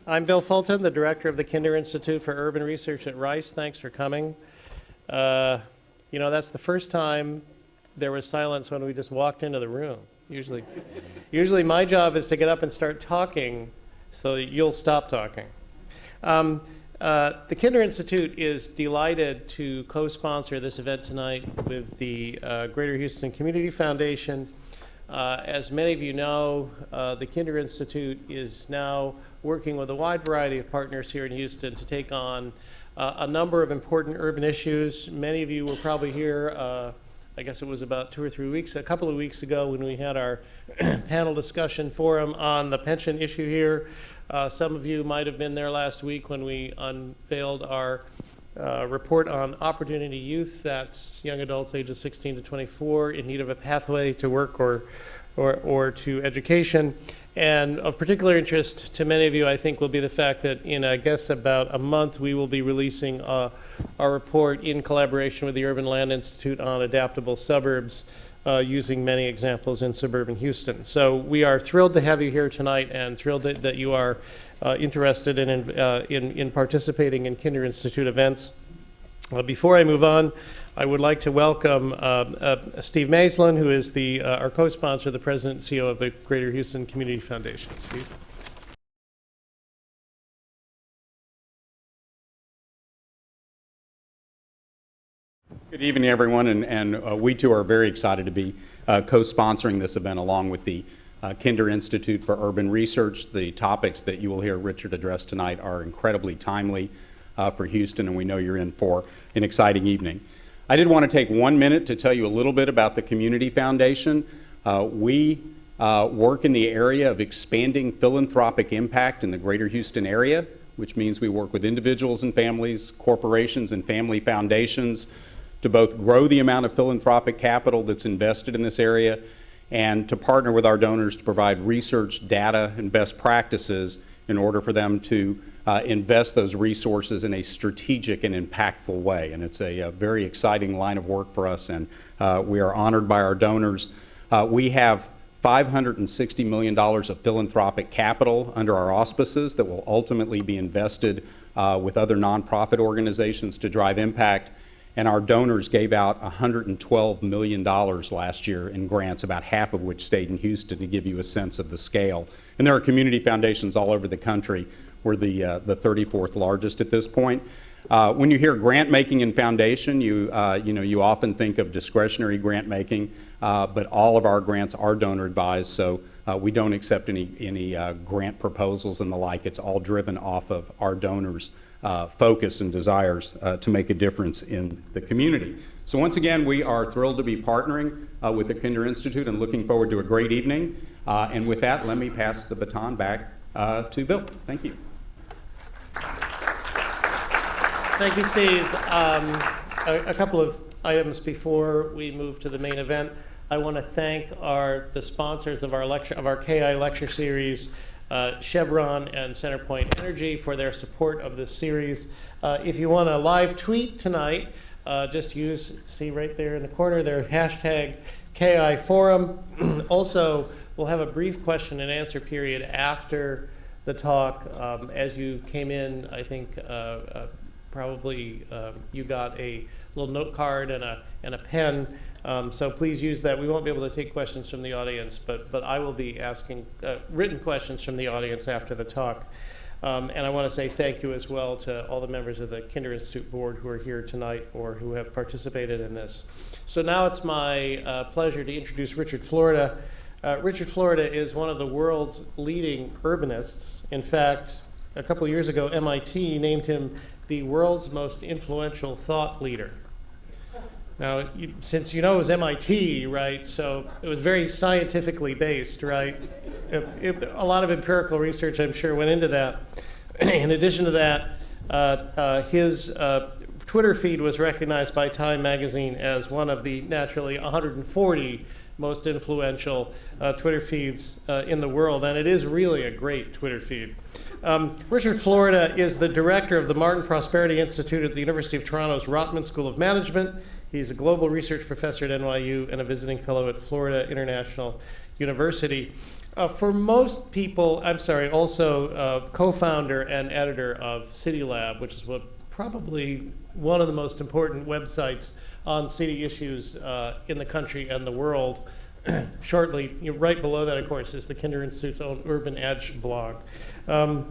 I'm Bill Fulton, the director of the Kinder Institute for Urban Research at Rice. Thanks for coming. That's the first time there was silence when we just walked into the room. Usually my job is to get up and start talking so you'll stop talking. The Kinder Institute is delighted to co-sponsor this event tonight with the Greater Houston Community Foundation. As many of you know, the Kinder Institute is now working with a wide variety of partners here in Houston to take on a number of important urban issues. Many of you were probably here, I guess it was about a couple of weeks ago when we had our panel discussion forum on the pension issue here. Some of you might have been there last week when we unveiled our report on opportunity youth. That's young adults ages 16 to 24 in need of a pathway to work or to education. And of particular interest to many of you, I think, will be the fact that in, I guess, about a month, we will be releasing our report in collaboration with the Urban Land Institute on adaptable suburbs, using many examples in suburban Houston. So we are thrilled to have you here tonight and thrilled that you are interested in participating in Kinder Institute events. Before I move on, I would like to welcome Steve Maislin, who is our co-sponsor, the president and CEO of the Greater Houston Community Foundation. Steve. Good evening, everyone, and we too are very excited to be co-sponsoring this event along with the Kinder Institute for Urban Research. The topics that you will hear Richard address tonight are incredibly timely for Houston, and we know you're in for an exciting evening. I did want to take 1 minute to tell you a little bit about the Community Foundation. We work in the area of expanding philanthropic impact in the Greater Houston area, which means we work with individuals and families, corporations and family foundations to both grow the amount of philanthropic capital that's invested in this area and to partner with our donors to provide research, data, and best practices in order for them to invest those resources in a strategic and impactful way. And it's a very exciting line of work for us, and we are honored by our donors. We have $560 million of philanthropic capital under our auspices that will ultimately be invested with other nonprofit organizations to drive impact. And our donors gave out $112 million last year in grants, about half of which stayed in Houston, to give you a sense of the scale. And there are community foundations all over the country. We're the 34th largest at this point. When you hear grant making and foundation, you often think of discretionary grant making, but all of our grants are donor advised, so we don't accept any grant proposals and the like. It's all driven off of our donors' focus and desires to make a difference in the community. So once again, we are thrilled to be partnering with the Kinder Institute and looking forward to a great evening. And with that, let me pass the baton back to Bill. Thank you. Thank you, Steve. A couple of items before we move to the main event. I want to thank the sponsors of our KI lecture series, Chevron and CenterPoint Energy, for their support of this series. If you want a live tweet tonight, just see right there in the corner there, hashtag KI Forum. Also, we'll have a brief question and answer period after the talk. As you came in, I think probably you got a little note card and a pen. So please use that. We won't be able to take questions from the audience, but I will be asking written questions from the audience after the talk. And I want to say thank you as well to all the members of the Kinder Institute board who are here tonight or who have participated in this. So now it's my pleasure to introduce Richard Florida. Richard Florida is one of the world's leading urbanists. In fact, a couple of years ago, MIT named him the world's most influential thought leader. Now, since you know it was MIT, right, so it was very scientifically based, right? A lot of empirical research, I'm sure, went into that. In addition to that, his Twitter feed was recognized by Time magazine as one of the naturally 140 most influential Twitter feeds in the world, and it is really a great Twitter feed. Richard Florida is the director of the Martin Prosperity Institute at the University of Toronto's Rotman School of Management. He's a global research professor at NYU and a visiting fellow at Florida International University. For most people, I'm sorry, also co-founder and editor of City Lab, which is probably one of the most important websites on city issues in the country and the world. Shortly, right below that, of course, is the Kinder Institute's own Urban Edge blog. But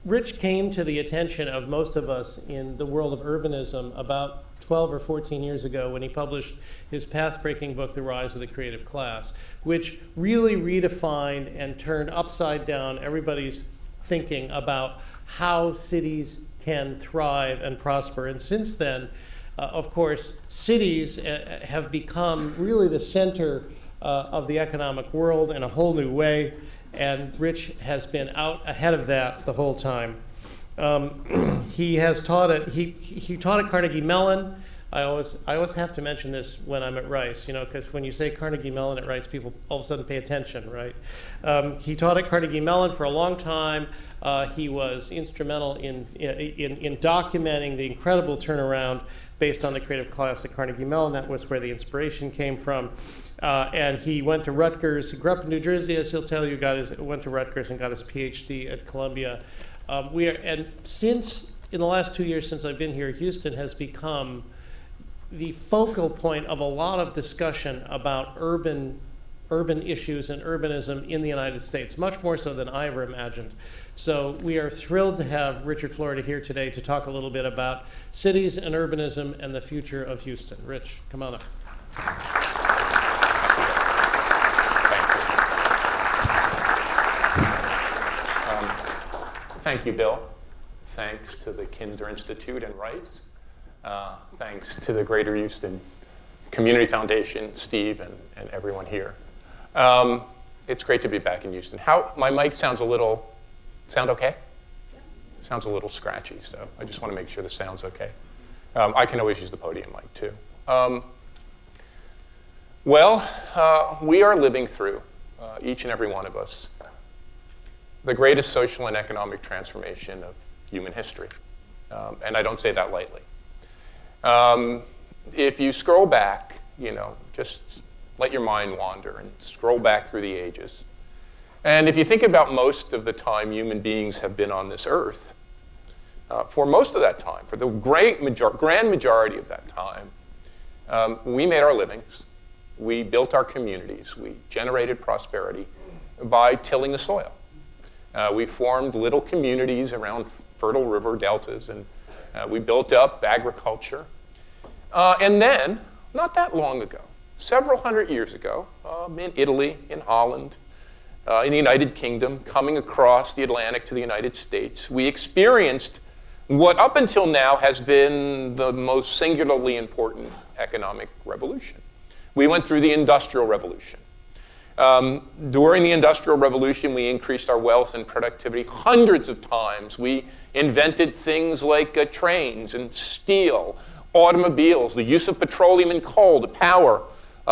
Rich came to the attention of most of us in the world of urbanism about 12 or 14 years ago when he published his path-breaking book, The Rise of the Creative Class, which really redefined and turned upside down everybody's thinking about how cities can thrive and prosper. And since then, of course, cities have become really the center of the economic world in a whole new way, and Rich has been out ahead of that the whole time. He has taught he taught at Carnegie Mellon. I always have to mention this when I'm at Rice, because when you say Carnegie Mellon at Rice, people all of a sudden pay attention, right? He taught at Carnegie Mellon for a long time. He was instrumental in documenting the incredible turnaround based on the creative class at Carnegie Mellon. That was where the inspiration came from. And he went to Rutgers. He grew up in New Jersey, as he'll tell you. Went to Rutgers and got his PhD at Columbia. And since, in the last 2 years since I've been here, Houston has become the focal point of a lot of discussion about urban issues and urbanism in the United States, much more so than I ever imagined. So we are thrilled to have Richard Florida here today to talk a little bit about cities and urbanism and the future of Houston. Rich, come on up. Thank you, Bill. Thanks to the Kinder Institute and Rice. Thanks to the Greater Houston Community Foundation, Steve, and everyone here. It's great to be back in Houston. My mic sound okay? Yeah. Sounds a little scratchy, so I just want to make sure the sound's okay. I can always use the podium mic too. We are living through, each and every one of us, the greatest social and economic transformation of human history. And I don't say that lightly. If you scroll back, just let your mind wander and scroll back through the ages. And if you think about most of the time human beings have been on this earth, for most of that time, for the grand majority of that time, we made our livings, we built our communities, we generated prosperity by tilling the soil. We formed little communities around fertile river deltas, and we built up agriculture. And then, not that long ago, several hundred years ago, in Italy, in Holland, in the United Kingdom, coming across the Atlantic to the United States, we experienced what up until now has been the most singularly important economic revolution. We went through the Industrial Revolution. During the Industrial Revolution, we increased our wealth and productivity hundreds of times. We invented things like trains and steel, automobiles, the use of petroleum and coal to power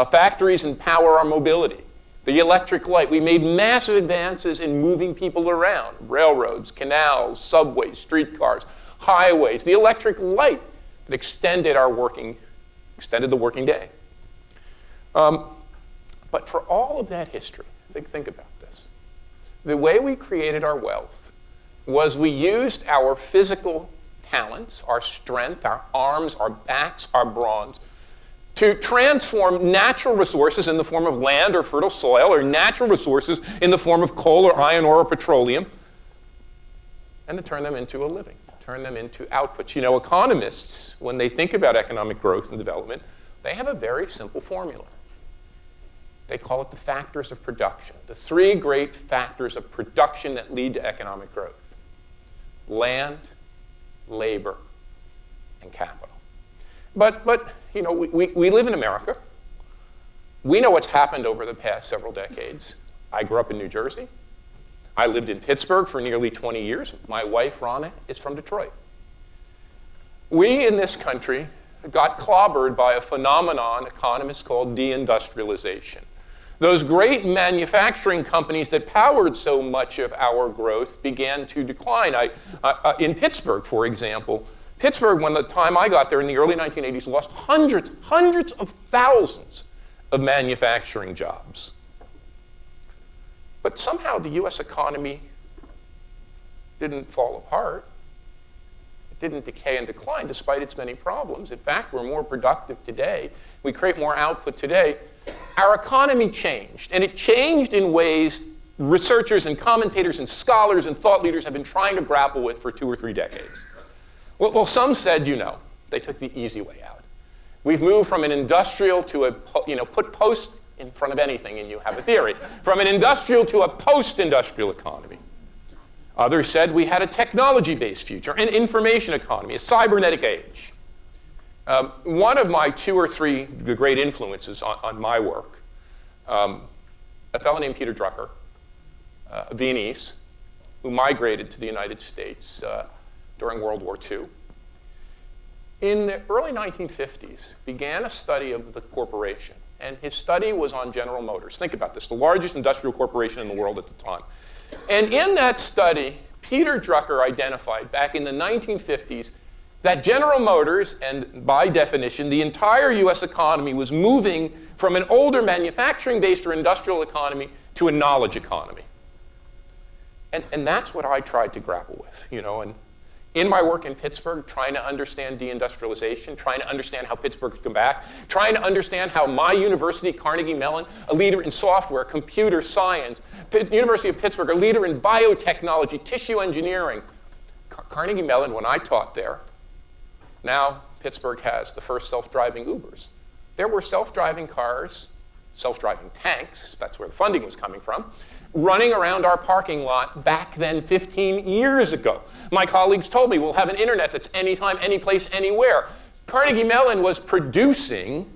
factories and power our mobility. The electric light. We made massive advances in moving people around. Railroads, canals, subways, streetcars, highways. The electric light that extended the working day. But for all of that history, think about this. The way we created our wealth was we used our physical talents, our strength, our arms, our backs, our brawns, to transform natural resources in the form of land or fertile soil, or natural resources in the form of coal or iron ore or petroleum, and to turn them into a living, turn them into outputs. Economists, when they think about economic growth and development, they have a very simple formula. They call it the factors of production, the three great factors of production that lead to economic growth: land, labor, and capital. But we live in America. We know what's happened over the past several decades. I grew up in New Jersey. I lived in Pittsburgh for nearly 20 years. My wife, Rana, is from Detroit. We in this country got clobbered by a phenomenon economists call deindustrialization. Those great manufacturing companies that powered so much of our growth began to decline. In Pittsburgh, for example, when the time I got there in the early 1980s, lost hundreds of thousands of manufacturing jobs. But somehow the US economy didn't fall apart. It didn't decay and decline despite its many problems. In fact, we're more productive today. We create more output today. Our economy changed, and it changed in ways researchers and commentators and scholars and thought leaders have been trying to grapple with for 2 or 3 decades. Well, some said, they took the easy way out. We've moved from an industrial to a, put post in front of anything and you have a theory. From an industrial to a post-industrial economy. Others said we had a technology-based future, an information economy, a cybernetic age. One of my 2 or 3 great influences on my work, a fellow named Peter Drucker, a Viennese, who migrated to the United States during World War II. In the early 1950s, began a study of the corporation, and his study was on General Motors. Think about this, the largest industrial corporation in the world at the time. And in that study, Peter Drucker identified back in the 1950s that General Motors, and by definition, the entire US economy was moving from an older manufacturing-based or industrial economy to a knowledge economy. And that's what I tried to grapple with, and in my work in Pittsburgh, trying to understand deindustrialization, trying to understand how Pittsburgh could come back, trying to understand how my university, Carnegie Mellon, a leader in software, computer science, University of Pittsburgh, a leader in biotechnology, tissue engineering. Carnegie Mellon, when I taught there, now Pittsburgh has the first self-driving Ubers. There were self-driving cars, self-driving tanks, that's where the funding was coming from, running around our parking lot back then 15 years ago. My colleagues told me we'll have an internet that's anytime, anyplace, anywhere. Carnegie Mellon was producing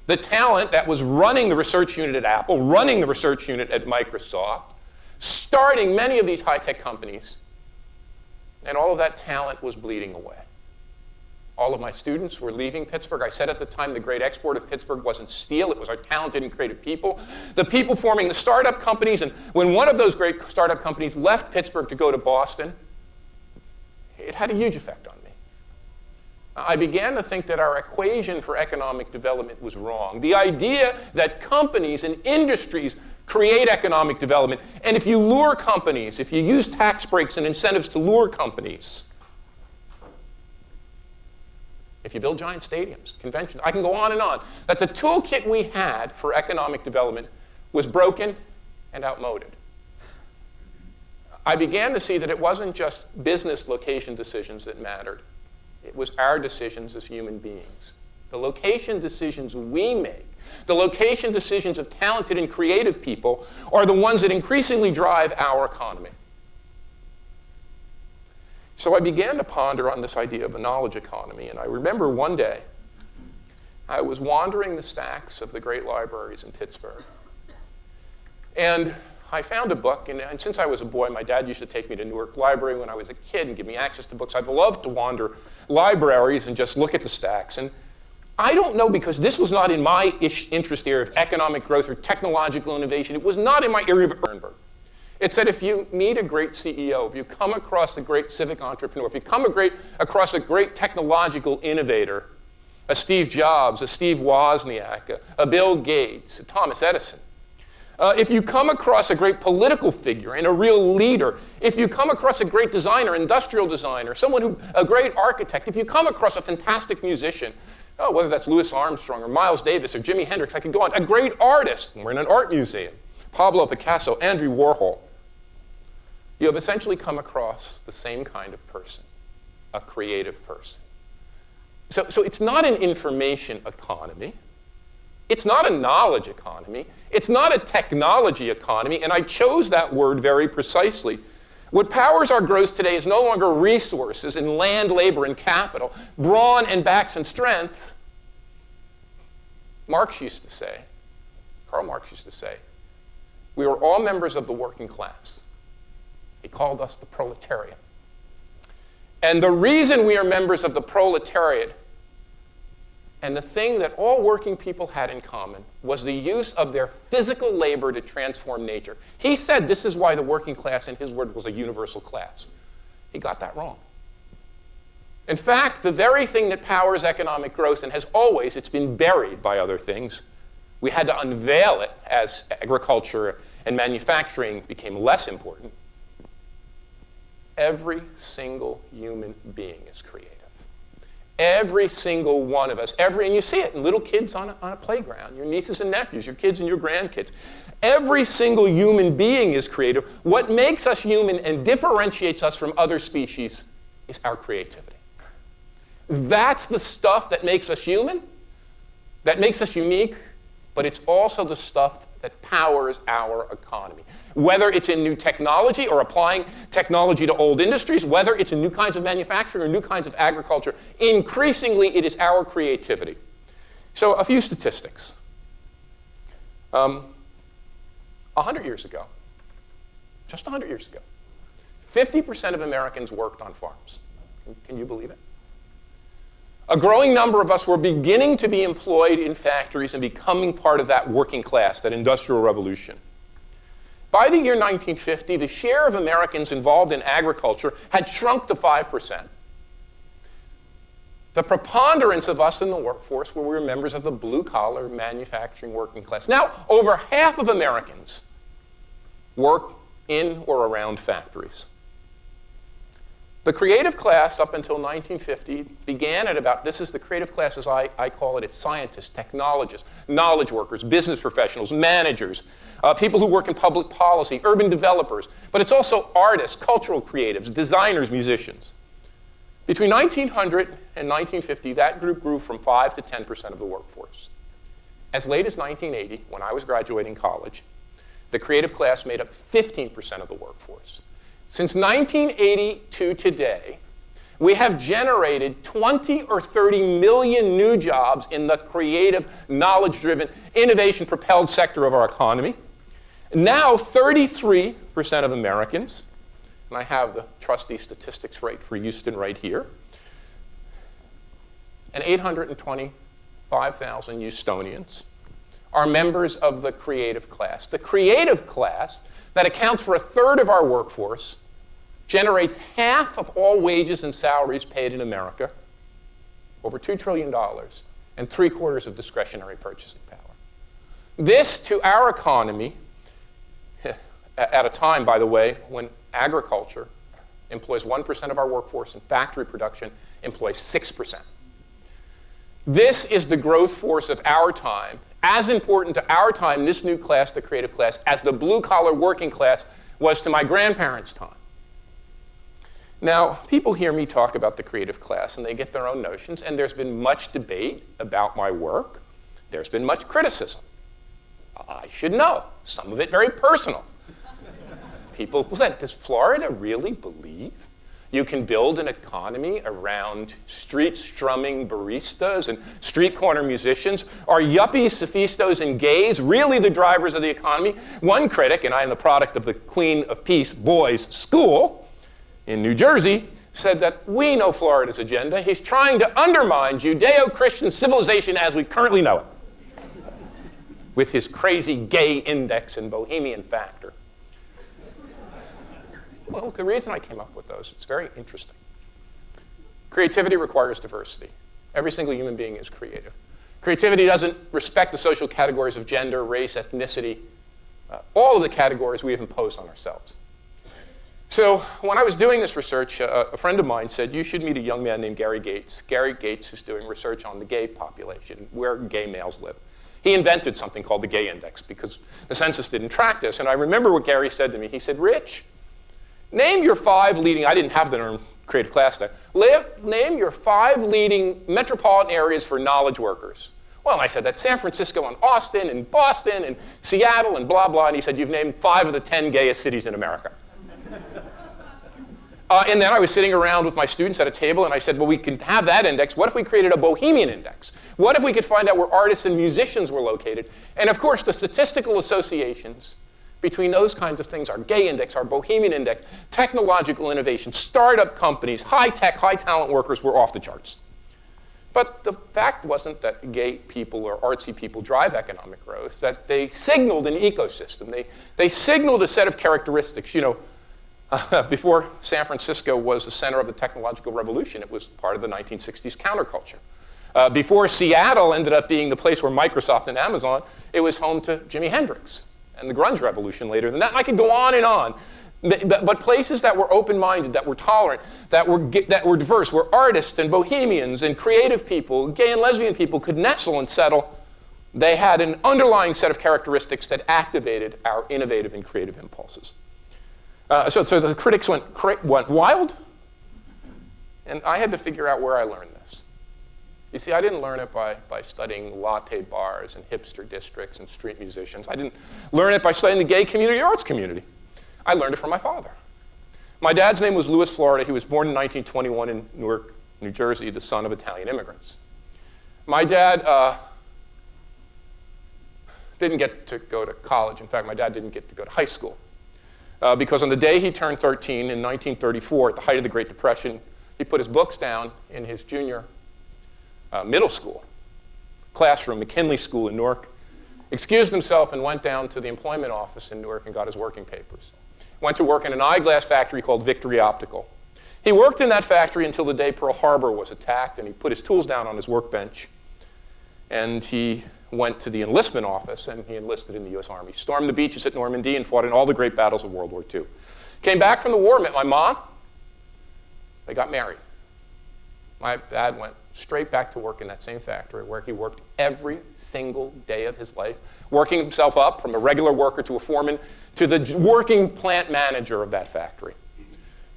the talent that was running the research unit at Apple, running the research unit at Microsoft, starting many of these high-tech companies, and all of that talent was bleeding away. All of my students were leaving Pittsburgh. I said at the time the great export of Pittsburgh wasn't steel, it was our talented and creative people. The people forming the startup companies, and when one of those great startup companies left Pittsburgh to go to Boston, it had a huge effect on me. I began to think that our equation for economic development was wrong. The idea that companies and industries create economic development, and if you lure companies, if you use tax breaks and incentives to lure companies, if you build giant stadiums, conventions, I can go on and on, that the toolkit we had for economic development was broken and outmoded. I began to see that it wasn't just business location decisions that mattered. It was our decisions as human beings. The location decisions we make, the location decisions of talented and creative people, are the ones that increasingly drive our economy. So I began to ponder on this idea of a knowledge economy, and I remember one day I was wandering the stacks of the great libraries in Pittsburgh, and I found a book, and since I was a boy, my dad used to take me to Newark Library when I was a kid and give me access to books. I've loved to wander libraries and just look at the stacks, and I don't know, because this was not in my interest area of economic growth or technological innovation. It was not in my area of Ehrenberg. It said if you meet a great CEO, if you come across a great civic entrepreneur, if you come across a great technological innovator, a Steve Jobs, a Steve Wozniak, a Bill Gates, a Thomas Edison, if you come across a great political figure and a real leader, if you come across a great designer, industrial designer, a great architect, if you come across a fantastic musician, whether that's Louis Armstrong or Miles Davis or Jimi Hendrix, I could go on, a great artist, and we're in an art museum, Pablo Picasso, Andy Warhol, you have essentially come across the same kind of person, a creative person. So it's not an information economy. It's not a knowledge economy. It's not a technology economy, and I chose that word very precisely. What powers our growth today is no longer resources and land, labor, and capital, brawn and backs and strength. Karl Marx used to say, we are all members of the working class. He called us the proletariat. And the reason we are members of the proletariat, and the thing that all working people had in common, was the use of their physical labor to transform nature. He said this is why the working class, in his word, was a universal class. He got that wrong. In fact, the very thing that powers economic growth, and has always, it's been buried by other things. We had to unveil it as agriculture and manufacturing became less important, every single human being is creative. Every single one of us, and you see it in little kids on a playground, your nieces and nephews, your kids and your grandkids. Every single human being is creative. What makes us human and differentiates us from other species is our creativity. That's the stuff that makes us human, that makes us unique, but it's also the stuff that powers our economy. Whether it's in new technology or applying technology to old industries, whether it's in new kinds of manufacturing or new kinds of agriculture, increasingly it is our creativity. So a few statistics. 100 years ago, just 100 years ago, 50% of Americans worked on farms. Can you believe it? A growing number of us were beginning to be employed in factories and becoming part of that working class, that industrial revolution. By the year 1950, the share of Americans involved in agriculture had shrunk to 5%. The preponderance of us in the workforce were members of the blue-collar manufacturing working class. Now, over half of Americans worked in or around factories. The creative class up until 1950 began at about, this is the creative class as I call it, it's scientists, technologists, knowledge workers, business professionals, managers, people who work in public policy, urban developers, but it's also artists, cultural creatives, designers, musicians. Between 1900 and 1950, that group grew from 5 to 10% of the workforce. As late as 1980, when I was graduating college, the creative class made up 15% of the workforce. Since 1980 to today, we have generated 20 or 30 million new jobs in the creative, knowledge-driven, innovation-propelled sector of our economy. Now, 33% of Americans, and I have the trusty statistics rate for Houston right here, and 825,000 Houstonians are members of the creative class. The creative class, that accounts for a third of our workforce, generates half of all wages and salaries paid in America, over $2 trillion, and 3/4 of discretionary purchasing power. This, to our economy, at a time, by the way, when agriculture employs 1% of our workforce and factory production employs 6%. This is the growth force of our time, as important to our time, this new class, the creative class, as the blue-collar working class was to my grandparents' time. Now, people hear me talk about the creative class and they get their own notions, and there's been much debate about my work. There's been much criticism. I should know, some of it very personal. People said, does Florida really believe you can build an economy around street-strumming baristas and street-corner musicians? Are yuppies, sophistos, and gays really the drivers of the economy? One critic, and I am the product of the Queen of Peace boys' school in New Jersey, said that we know Florida's agenda. He's trying to undermine Judeo-Christian civilization as we currently know it with his crazy gay index and bohemian factor. Well, the reason I came up with those, it's very interesting. Creativity requires diversity. Every single human being is creative. Creativity doesn't respect the social categories of gender, race, ethnicity, all of the categories we have imposed on ourselves. So when I was doing this research, a friend of mine said, you should meet a young man named Gary Gates. Gary Gates is doing research on the gay population, where gay males live. He invented something called the gay index because the census didn't track this. And I remember what Gary said to me. He said, Rich, name your 5 leading, I didn't have the term creative class then, name your 5 leading metropolitan areas for knowledge workers. Well, I said, that's San Francisco and Austin and Boston and Seattle and blah, blah. And he said, you've named 5 of the 10 gayest cities in America. And then I was sitting around with my students at a table, and I said, well, we can have that index. What if we created a bohemian index? What if we could find out where artists and musicians were located? And of course, the statistical associations between those kinds of things, our gay index, our bohemian index, technological innovation, startup companies, high-tech, high-talent workers were off the charts. But the fact wasn't that gay people or artsy people drive economic growth, that they signaled an ecosystem. They signaled a set of characteristics. You know, before San Francisco was the center of the technological revolution, it was part of the 1960s counterculture. Before Seattle ended up being the place where Microsoft and Amazon, it was home to Jimi Hendrix and the grunge revolution later than that. And I could go on and on. But places that were open-minded, that were tolerant, that were diverse, where artists and bohemians and creative people, gay and lesbian people could nestle and settle, they had an underlying set of characteristics that activated our innovative and creative impulses. So the critics went wild, and I had to figure out where I learned this. You see, I didn't learn it by studying latte bars and hipster districts and street musicians. I didn't learn it by studying the gay community or arts community. I learned it from my father. My dad's name was Louis Florida. He was born in 1921 in Newark, New Jersey, the son of Italian immigrants. My dad didn't get to go to college. In fact, my dad didn't get to go to high school. Because on the day he turned 13 in 1934, at the height of the Great Depression, he put his books down in his junior middle school classroom, McKinley School in Newark, excused himself and went down to the employment office in Newark and got his working papers. Went to work in an eyeglass factory called Victory Optical. He worked in that factory until the day Pearl Harbor was attacked, and he put his tools down on his workbench, and he went to the enlistment office, and he enlisted in the U.S. Army. Stormed the beaches at Normandy and fought in all the great battles of World War II. Came back from the war, met my mom. They got married. My dad went straight back to work in that same factory where he worked every single day of his life, working himself up from a regular worker to a foreman to the working plant manager of that factory,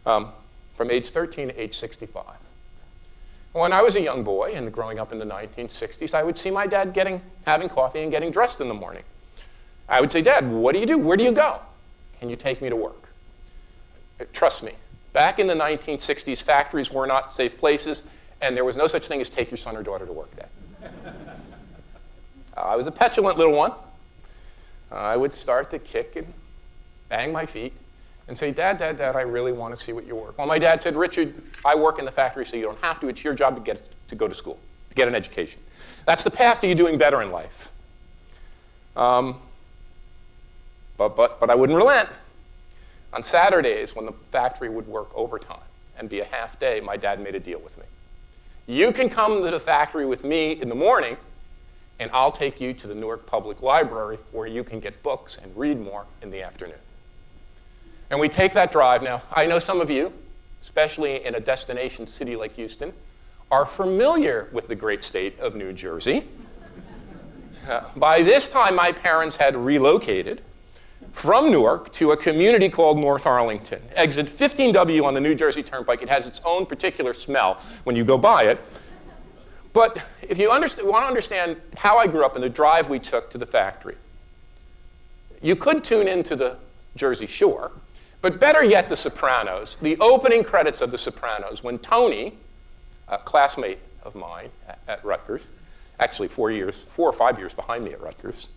from age 13 to age 65. When I was a young boy and growing up in the 1960s, I would see my dad having coffee and getting dressed in the morning. I would say, Dad, what do you do? Where do you go? Can you take me to work? Trust me, back in the 1960s, factories were not safe places, and there was no such thing as take your son or daughter to work day. I was a petulant little one. I would start to kick and bang my feet and say, Dad, Dad, Dad, I really want to see what you work. Well, my dad said, Richard, I work in the factory so you don't have to. It's your job to go to school, to get an education. That's the path to you doing better in life. But I wouldn't relent. On Saturdays, when the factory would work overtime and be a half day, my dad made a deal with me. You can come to the factory with me in the morning, and I'll take you to the Newark Public Library where you can get books and read more in the afternoon. And we take that drive. Now, I know some of you, especially in a destination city like Houston, are familiar with the great state of New Jersey. By this time, my parents had relocated from Newark to a community called North Arlington. Exit 15W on the New Jersey Turnpike. It has its own particular smell when you go by it. But if you want to understand how I grew up and the drive we took to the factory, you could tune into the Jersey Shore, but better yet, The Sopranos, the opening credits of The Sopranos, when Tony, a classmate of mine at Rutgers, actually 4 or 5 years behind me at Rutgers,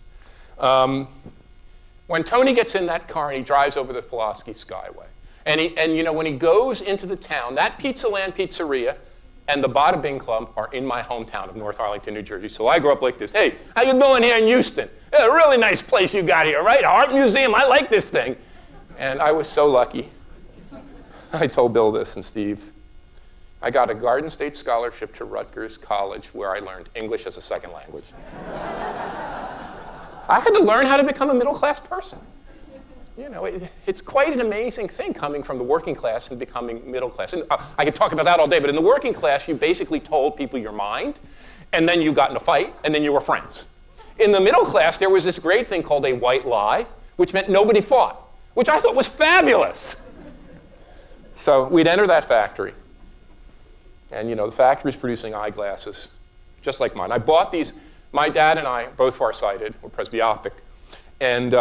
when Tony gets in that car and he drives over the Pulaski Skyway, and when he goes into the town, that Pizza Land Pizzeria and the Bada Bing Club are in my hometown of North Arlington, New Jersey. So I grew up like this. Hey, how you doing here in Houston? Yeah, a really nice place you got here, right? Art museum, I like this thing. And I was so lucky. I told Bill this and Steve. I got a Garden State Scholarship to Rutgers College where I learned English as a second language. I had to learn how to become a middle-class person. You know, it's quite an amazing thing coming from the working class and becoming middle class. And I could talk about that all day, but in the working class, you basically told people your mind, and then you got in a fight, and then you were friends. In the middle class, there was this great thing called a white lie, which meant nobody fought, which I thought was fabulous. So we'd enter that factory, and the factory's producing eyeglasses, just like mine. I bought these. My dad and I, both farsighted, were presbyopic, and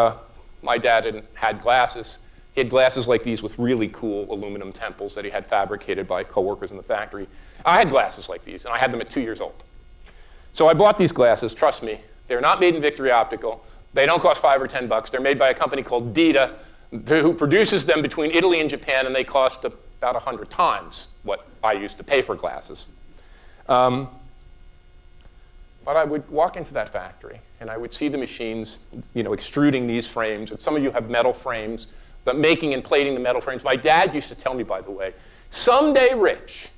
my dad had glasses. He had glasses like these with really cool aluminum temples that he had fabricated by coworkers in the factory. I had glasses like these, and I had them at 2 years old. So I bought these glasses. Trust me, they're not made in Victory Optical. They don't cost $5 or $10. They're made by a company called Dita, who produces them between Italy and Japan, and they cost about 100 times what I used to pay for glasses. But I would walk into that factory, and I would see the machines, extruding these frames. And some of you have metal frames, but making and plating the metal frames. My dad used to tell me, by the way, someday, Rich,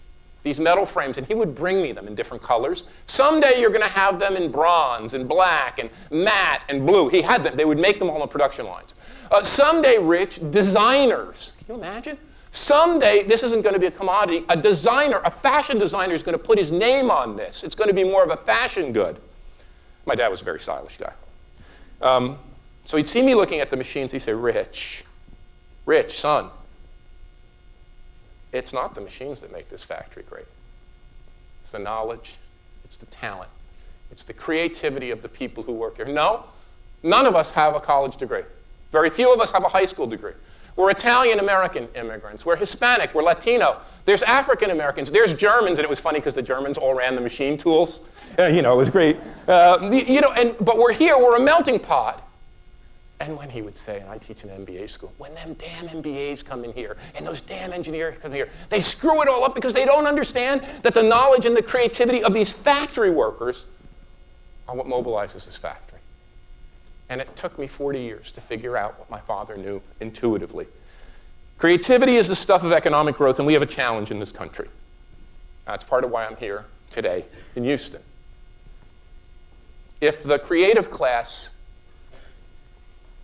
these metal frames, and he would bring me them in different colors. Someday you're going to have them in bronze and black and matte and blue. He had them. They would make them all on production lines. Someday, Rich, designers, can you imagine? Someday, this isn't going to be a commodity. A designer, a fashion designer is going to put his name on this. It's going to be more of a fashion good. My dad was a very stylish guy. So he'd see me looking at the machines. He'd say, Rich, son, it's not the machines that make this factory great. It's the knowledge. It's the talent. It's the creativity of the people who work here. No, none of us have a college degree. Very few of us have a high school degree. We're Italian-American immigrants. We're Hispanic. We're Latino. There's African-Americans. There's Germans. And it was funny because the Germans all ran the machine tools. It was great. But we're here. We're a melting pot. And when he would say, and I teach an MBA school, when them damn MBAs come in here and those damn engineers come here, they screw it all up because they don't understand that the knowledge and the creativity of these factory workers are what mobilizes this factory. And it took me 40 years to figure out what my father knew intuitively. Creativity is the stuff of economic growth, and we have a challenge in this country. That's part of why I'm here today in Houston. If the creative class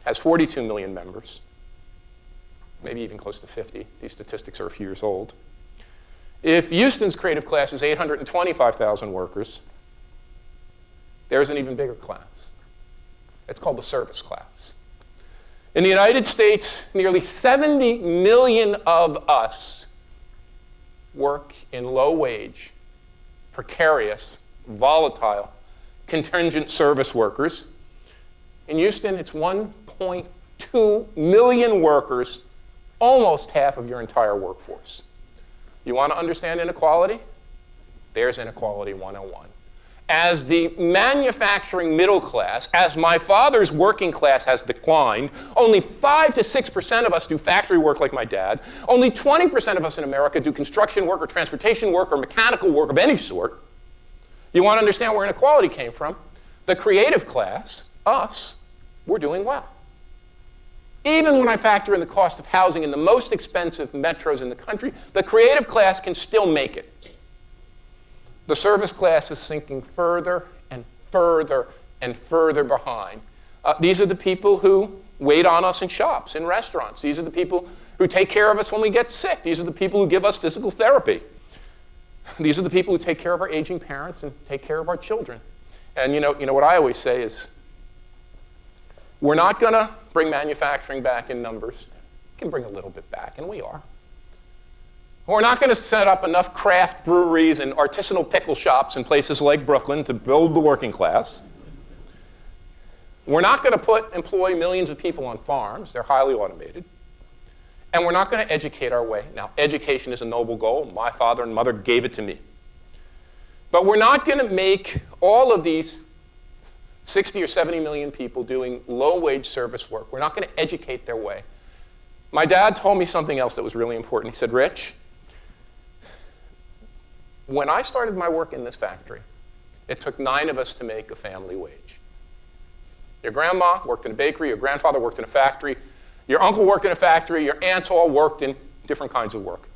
has 42 million members, maybe even close to 50. These statistics are a few years old. If Houston's creative class is 825,000 workers, there's an even bigger class. It's called the service class. In the United States, nearly 70 million of us work in low-wage, precarious, volatile, contingent service workers. In Houston, it's 1.2 million workers, almost half of your entire workforce. You want to understand inequality? There's inequality 101. As the manufacturing middle class, as my father's working class has declined, only 5 to 6% of us do factory work like my dad. Only 20% of us in America do construction work or transportation work or mechanical work of any sort. You want to understand where inequality came from? The creative class, us, we're doing well. Even when I factor in the cost of housing in the most expensive metros in the country, the creative class can still make it. The service class is sinking further and further and further behind. These are the people who wait on us in shops, in restaurants. These are the people who take care of us when we get sick. These are the people who give us physical therapy. These are the people who take care of our aging parents and take care of our children. And you know what I always say is, we're not going to bring manufacturing back in numbers. We can bring a little bit back, and we are. We're not going to set up enough craft breweries and artisanal pickle shops in places like Brooklyn to build the working class. We're not going to employ millions of people on farms. They're highly automated. And we're not going to educate our way. Now, education is a noble goal. My father and mother gave it to me. But we're not going to make all of these 60 or 70 million people doing low-wage service work. We're not going to educate their way. My dad told me something else that was really important. He said, Rich, when I started my work in this factory, it took 9 of us to make a family wage. Your grandma worked in a bakery, your grandfather worked in a factory, your uncle worked in a factory, your aunts all worked in different kinds of work.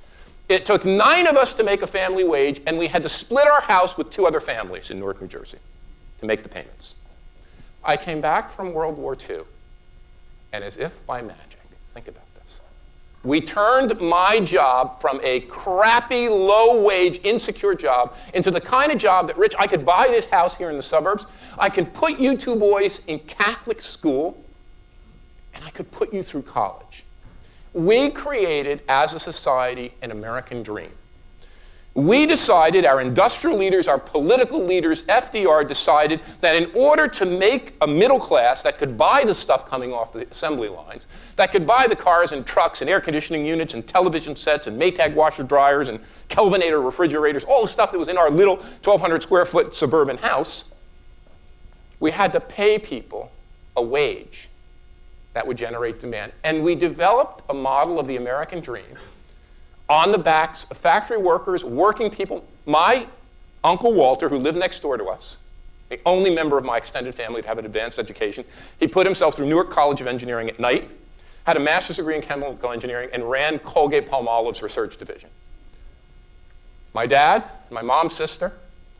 It took 9 of us to make a family wage, and we had to split our house with 2 other families in Newark, New Jersey to make the payments. I came back from World War II, and as if by magic, think about this. We turned my job from a crappy, low-wage, insecure job into the kind of job that, Rich, I could buy this house here in the suburbs, I could put you 2 boys in Catholic school, and I could put you through college. We created, as a society, an American dream. We decided, our industrial leaders, our political leaders, FDR decided that in order to make a middle class that could buy the stuff coming off the assembly lines, that could buy the cars and trucks and air conditioning units and television sets and Maytag washer dryers and Kelvinator refrigerators, all the stuff that was in our little 1,200 square foot suburban house, we had to pay people a wage that would generate demand. And we developed a model of the American dream on the backs of factory workers, working people. My Uncle Walter, who lived next door to us, the only member of my extended family to have an advanced education, he put himself through Newark College of Engineering at night, had a master's degree in chemical engineering, and ran Colgate-Palmolive's research division. My dad, my mom's sister,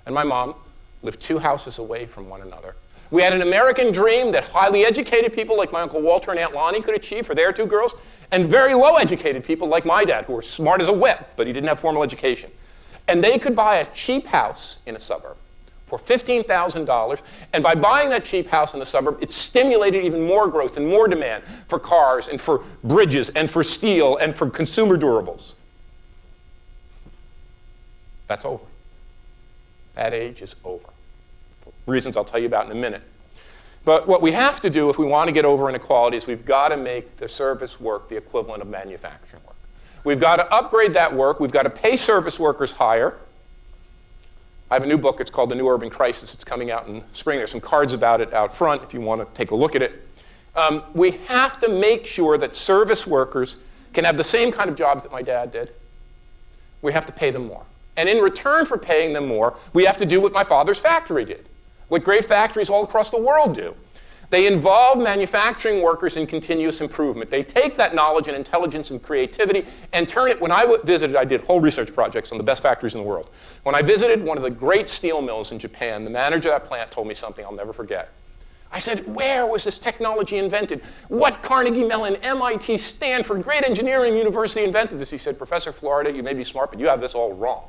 and my mom lived 2 houses away from one another. We had an American dream that highly educated people like my Uncle Walter and Aunt Lonnie could achieve for their 2 girls, and very low educated people like my dad, who were smart as a whip, but he didn't have formal education. And they could buy a cheap house in a suburb for $15,000, and by buying that cheap house in the suburb, it stimulated even more growth and more demand for cars and for bridges and for steel and for consumer durables. That's over. That age is over. For reasons I'll tell you about in a minute. But what we have to do if we want to get over inequality is we've got to make the service work the equivalent of manufacturing work. We've got to upgrade that work. We've got to pay service workers higher. I have a new book. It's called The New Urban Crisis. It's coming out in spring. There's some cards about it out front if you want to take a look at it. We have to make sure that service workers can have the same kind of jobs that my dad did. We have to pay them more. And in return for paying them more, we have to do what my father's factory did, what great factories all across the world do. They involve manufacturing workers in continuous improvement. They take that knowledge and intelligence and creativity and turn it. When I visited, I did whole research projects on the best factories in the world. When I visited one of the great steel mills in Japan, the manager of that plant told me something I'll never forget. I said, where was this technology invented? What Carnegie Mellon, MIT, Stanford, great engineering university invented this? He said, Professor Florida, you may be smart, but you have this all wrong.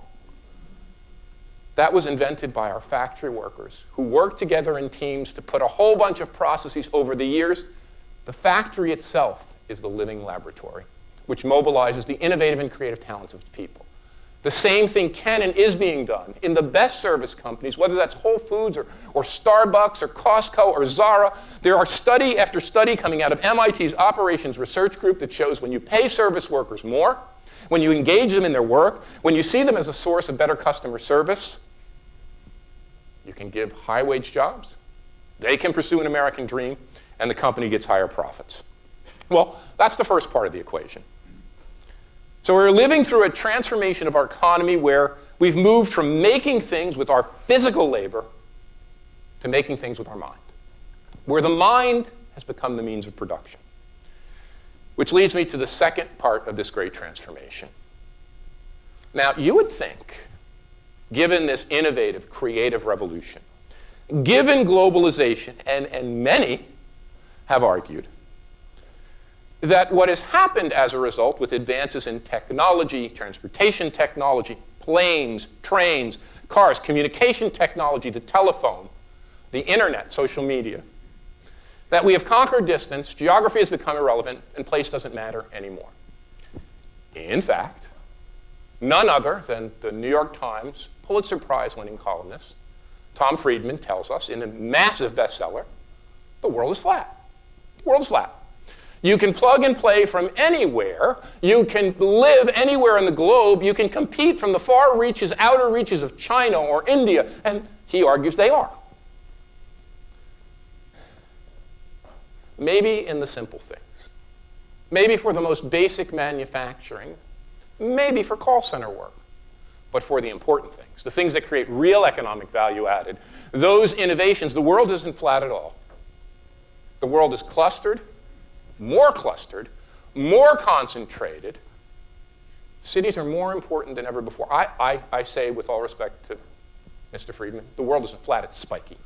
That was invented by our factory workers who worked together in teams to put a whole bunch of processes over the years. The factory itself is the living laboratory, which mobilizes the innovative and creative talents of people. The same thing can and is being done in the best service companies, whether that's Whole Foods or Starbucks or Costco or Zara. There are study after study coming out of MIT's Operations Research Group that shows when you pay service workers more, when you engage them in their work, when you see them as a source of better customer service, you can give high-wage jobs, they can pursue an American dream, and the company gets higher profits. Well, that's the first part of the equation. So we're living through a transformation of our economy where we've moved from making things with our physical labor to making things with our mind, where the mind has become the means of production. Which leads me to the second part of this great transformation. Now, you would think, given this innovative, creative revolution, given globalization, and many have argued, that what has happened as a result with advances in technology, transportation technology, planes, trains, cars, communication technology, the telephone, the internet, social media, that we have conquered distance, geography has become irrelevant, and place doesn't matter anymore. In fact, none other than the New York Times Pulitzer Prize-winning columnist Tom Friedman tells us in a massive bestseller, the world is flat. The world is flat. You can plug and play from anywhere. You can live anywhere in the globe. You can compete from the far reaches, outer reaches of China or India, and he argues they are. Maybe in the simple things. Maybe for the most basic manufacturing. Maybe for call center work. But for the important things, the things that create real economic value added, those innovations, the world isn't flat at all. The world is clustered, more concentrated. Cities are more important than ever before. I say with all respect to Mr. Friedman, the world isn't flat, it's spiky.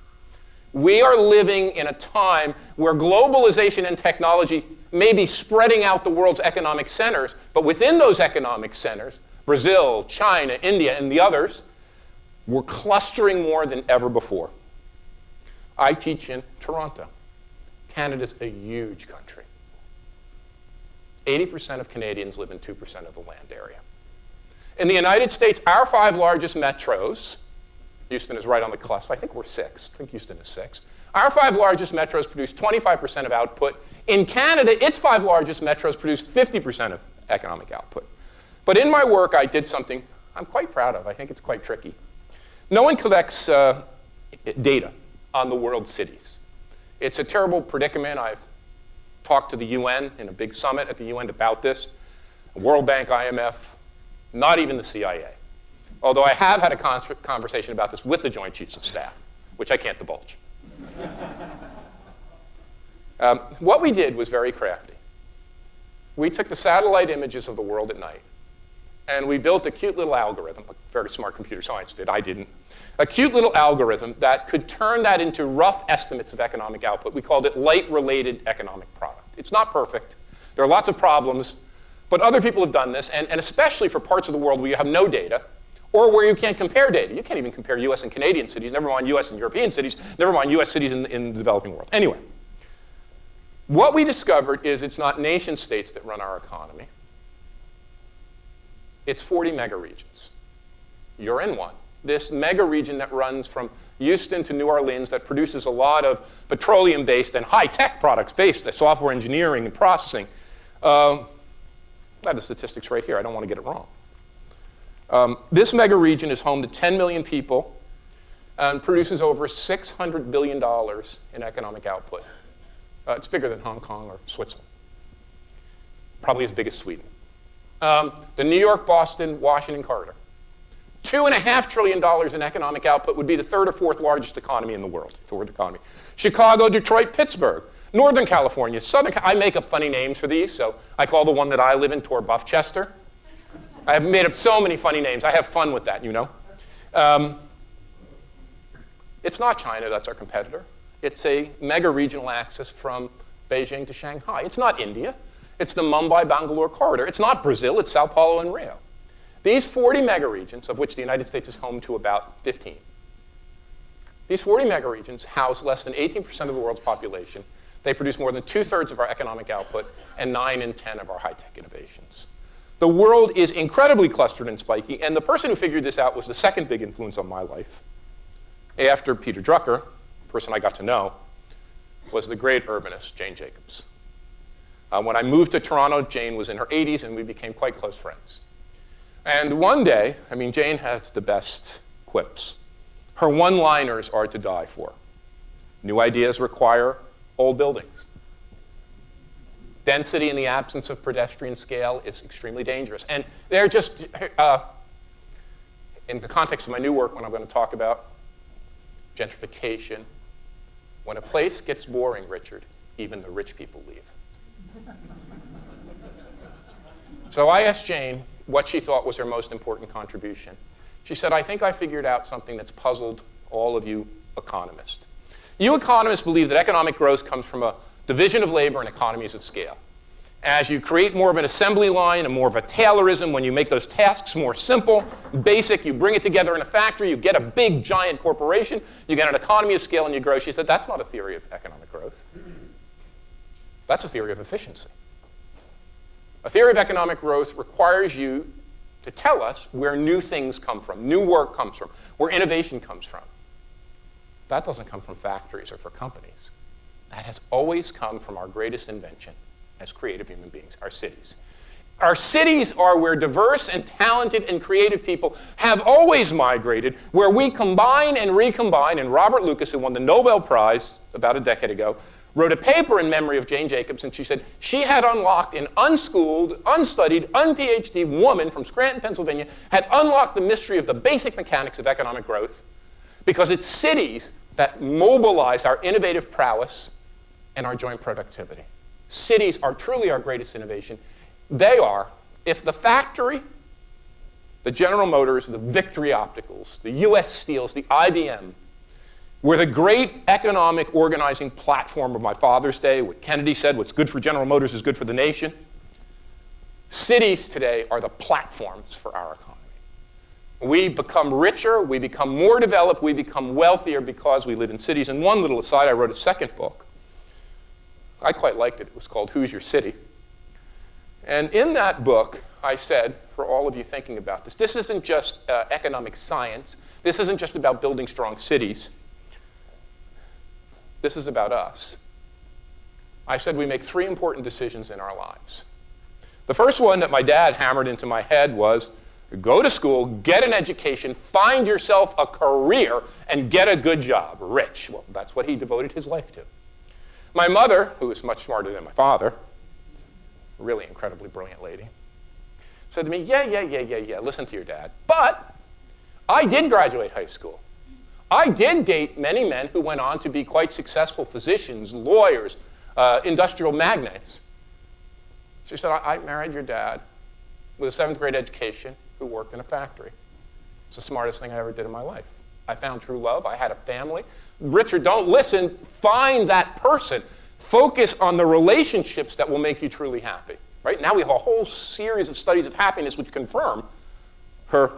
We are living in a time where globalization and technology may be spreading out the world's economic centers, but within those economic centers, Brazil, China, India, and the others, we're clustering more than ever before. I teach in Toronto. Canada's a huge country. 80% of Canadians live in 2% of the land area. In the United States, our 5 largest metros, Houston is right on the cusp. I think we're 6th. I think Houston is 6th. Our 5 largest metros produce 25% of output. In Canada, its 5 largest metros produce 50% of economic output. But in my work, I did something I'm quite proud of. I think it's quite tricky. No one collects data on the world's cities. It's a terrible predicament. I've talked to the UN in a big summit at the UN about this. World Bank, IMF, not even the CIA. Although I have had a conversation about this with the Joint Chiefs of Staff, which I can't divulge. What we did was very crafty. We took the satellite images of the world at night, And we built a cute little algorithm, a very smart computer science did, I didn't. A cute little algorithm that could turn that into rough estimates of economic output. We called it light-related economic product. It's not perfect. There are lots of problems, but other people have done this, and especially for parts of the world where you have no data, or where you can't compare data. You can't even compare US and Canadian cities, never mind US and European cities, never mind US cities in the developing world. Anyway, what we discovered is it's not nation states that run our economy. It's 40 megaregions. You're in one. This mega region that runs from Houston to New Orleans that produces a lot of petroleum-based and high-tech products based on software engineering and processing. I have the statistics right here. I don't want to get it wrong. This mega region is home to 10 million people and produces over $600 billion in economic output. It's bigger than Hong Kong or Switzerland. Probably as big as Sweden. The New York, Boston, Washington corridor. $2.5 trillion in economic output would be the third or fourth largest economy in the world, forward economy. Chicago, Detroit, Pittsburgh, Northern California, Southern I make up funny names for these, so I call the one that I live in Tor Buffchester. I have made up so many funny names. I have fun with that, you know. It's not China that's our competitor. It's a mega regional axis from Beijing to Shanghai. It's not India. It's the Mumbai-Bangalore corridor. It's not Brazil. It's Sao Paulo and Rio. These 40 megaregions, of which the United States is home to about 15, these 40 megaregions house less than 18% of the world's population. They produce more than 2/3 of our economic output and 9 in 10 of our high-tech innovations. The world is incredibly clustered and spiky, and the person who figured this out was the second big influence on my life. After Peter Drucker, the person I got to know, was the great urbanist, Jane Jacobs. When I moved to Toronto, Jane was in her 80s, and we became quite close friends. And one day, I mean, Jane has the best quips. Her one-liners are to die for. New ideas require old buildings. Density in the absence of pedestrian scale is extremely dangerous. And they're just, in the context of my new work, when I'm going to talk about gentrification, when a place gets boring, Richard, even the rich people leave. So I asked Jane what she thought was her most important contribution. She said, I think I figured out something that's puzzled all of you economists. You economists believe that economic growth comes from a division of labor and economies of scale. As you create more of an assembly line and more of a Taylorism, when you make those tasks more simple, basic, you bring it together in a factory, you get a big, giant corporation, you get an economy of scale and you grow. She said, that's not a theory of economic growth. That's a theory of efficiency. A theory of economic growth requires you to tell us where new things come from, new work comes from, where innovation comes from. That doesn't come from factories or for companies. That has always come from our greatest invention as creative human beings, our cities. Our cities are where diverse and talented and creative people have always migrated, where we combine and recombine, and Robert Lucas, who won the Nobel Prize about a decade ago, wrote a paper in memory of Jane Jacobs, and she said she had unlocked an unschooled, unstudied, un-PhD woman from Scranton, Pennsylvania, had unlocked the mystery of the basic mechanics of economic growth because it's cities that mobilize our innovative prowess and our joint productivity. Cities are truly our greatest innovation. They are, if the factory, the General Motors, the Victory Opticals, the US Steels, the IBM, were the great economic organizing platform of my father's day. What Kennedy said, what's good for General Motors is good for the nation. Cities today are the platforms for our economy. We become richer, we become more developed, we become wealthier because we live in cities. And one little aside, I wrote a second book. I quite liked it. It was called Who's Your City? And in that book, I said, for all of you thinking about this, this isn't just economic science. This isn't just about building strong cities. This is about us. I said we make 3 important decisions in our lives. The first one that my dad hammered into my head was go to school, get an education, find yourself a career, and get a good job, rich. Well, that's what he devoted his life to. My mother, who was much smarter than my father, a really incredibly brilliant lady, said to me, yeah, listen to your dad. But I did graduate high school. I did date many men who went on to be quite successful physicians, lawyers, industrial magnates. She said, I married your dad with a 7th grade education who worked in a factory. It's the smartest thing I ever did in my life. I found true love. I had a family. Richard, don't listen. Find that person. Focus on the relationships that will make you truly happy. Right? Now we have a whole series of studies of happiness which confirm her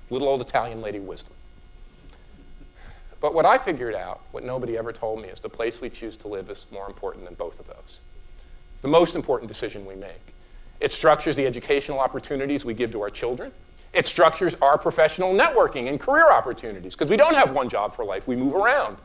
little old Italian lady wisdom. But what I figured out, what nobody ever told me, is the place we choose to live is more important than both of those. It's the most important decision we make. It structures the educational opportunities we give to our children. It structures our professional networking and career opportunities, because we don't have one job for life. We move around.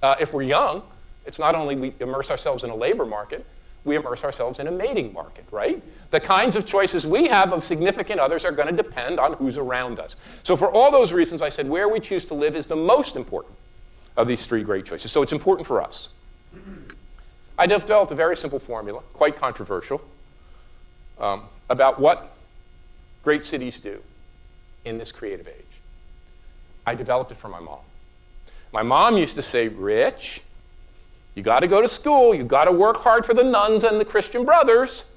If we're young, it's not only we immerse ourselves in a labor market, we immerse ourselves in a mating market, right? The kinds of choices we have of significant others are going to depend on who's around us. So for all those reasons, I said where we choose to live is the most important of these 3 great choices. So it's important for us. I developed a very simple formula, quite controversial, about what great cities do in this creative age. I developed it for my mom. My mom used to say, Rich, you got to go to school. You got to work hard for the nuns and the Christian brothers.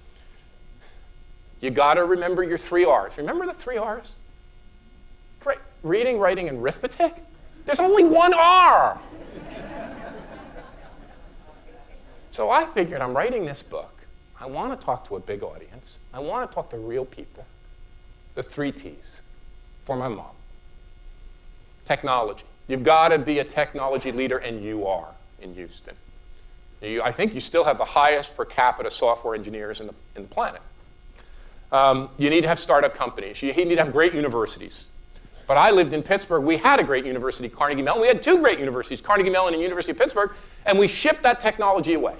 You got to remember your 3 R's. Remember the 3 R's? Great. Reading, writing, and arithmetic? There's only 1 R. So I figured I'm writing this book. I want to talk to a big audience. I want to talk to real people. The 3 T's for my mom. Technology. You've got to be a technology leader, and you are in Houston. I think you still have the highest per capita software engineers in the planet. You need to have startup companies. You need to have great universities. But I lived in Pittsburgh. We had a great university, Carnegie Mellon. We had 2 great universities, Carnegie Mellon and University of Pittsburgh, and we shipped that technology away.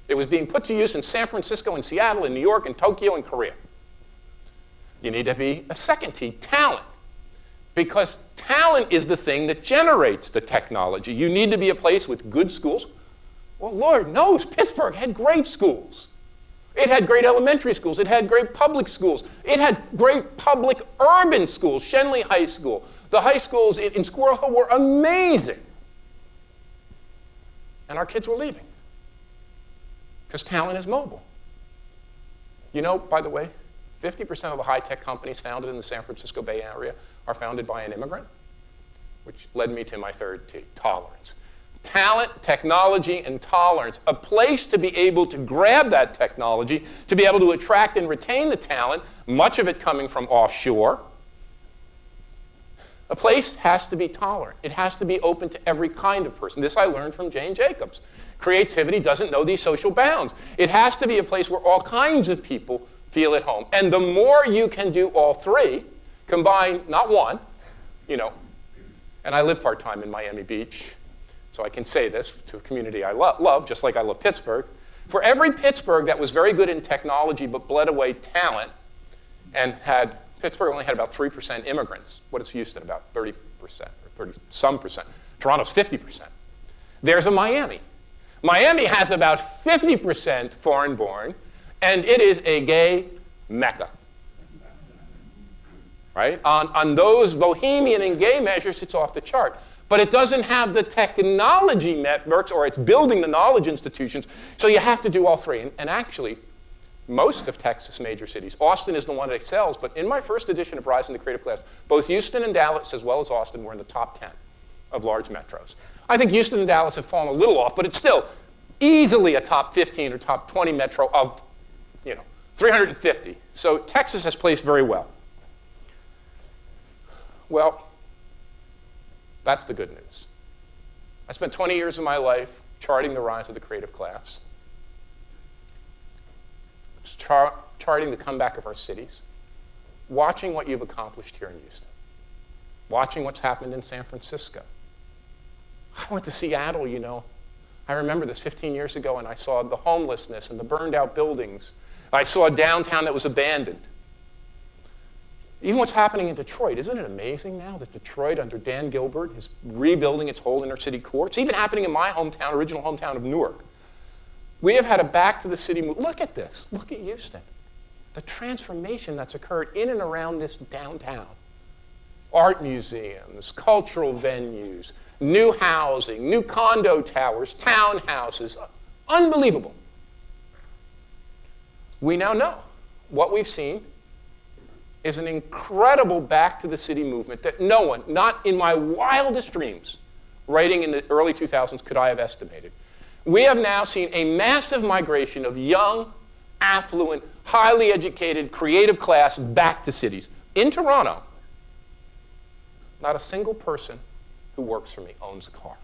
It was being put to use in San Francisco and Seattle and New York and Tokyo and Korea. You need to be a 2nd T, talent. Because talent is the thing that generates the technology. You need to be a place with good schools. Well, Lord knows Pittsburgh had great schools. It had great elementary schools. It had great public schools. It had great public urban schools, Shenley High School. The high schools in Squirrel Hill were amazing. And our kids were leaving because talent is mobile. You know, by the way, 50% of the high-tech companies founded in the San Francisco Bay Area are founded by an immigrant, which led me to my 3rd T, tolerance. Talent, technology, and tolerance. A place to be able to grab that technology, to be able to attract and retain the talent, much of it coming from offshore. A place has to be tolerant. It has to be open to every kind of person. This I learned from Jane Jacobs. Creativity doesn't know these social bounds. It has to be a place where all kinds of people feel at home. And the more you can do all 3, combine, not 1, you know, and I live part-time in Miami Beach, so I can say this to a community I love, just like I love Pittsburgh. For every Pittsburgh that was very good in technology but bled away talent and had, Pittsburgh only had about 3% immigrants. What is Houston? About 30% or 30-some percent. Toronto's 50%. There's a Miami. Miami has about 50% foreign-born, and it is a gay mecca. Right? On those bohemian and gay measures, it's off the chart. But it doesn't have the technology networks, or it's building the knowledge institutions, so you have to do all 3. And actually, most of Texas major cities, Austin is the one that excels, but in my first edition of Rise in the Creative Class, both Houston and Dallas, as well as Austin, were in the top 10 of large metros. I think Houston and Dallas have fallen a little off, but it's still easily a top 15 or top 20 metro of, 350. So Texas has placed very well. Well, that's the good news. I spent 20 years of my life charting the rise of the creative class, charting the comeback of our cities, watching what you've accomplished here in Houston, watching what's happened in San Francisco. I went to Seattle, I remember this 15 years ago, and I saw the homelessness and the burned out buildings. I saw a downtown that was abandoned. Even what's happening in Detroit, isn't it amazing now that Detroit under Dan Gilbert is rebuilding its whole inner city core? It's even happening in my hometown, original hometown of Newark. We have had a back to the city move. Look at this, look at Houston. The transformation that's occurred in and around this downtown. Art museums, cultural venues, new housing, new condo towers, townhouses, unbelievable. We now know what we've seen is an incredible back to the city movement that no one, not in my wildest dreams, writing in the early 2000s, could I have estimated. We have now seen a massive migration of young, affluent, highly educated, creative class back to cities. In Toronto, not a single person who works for me owns a car.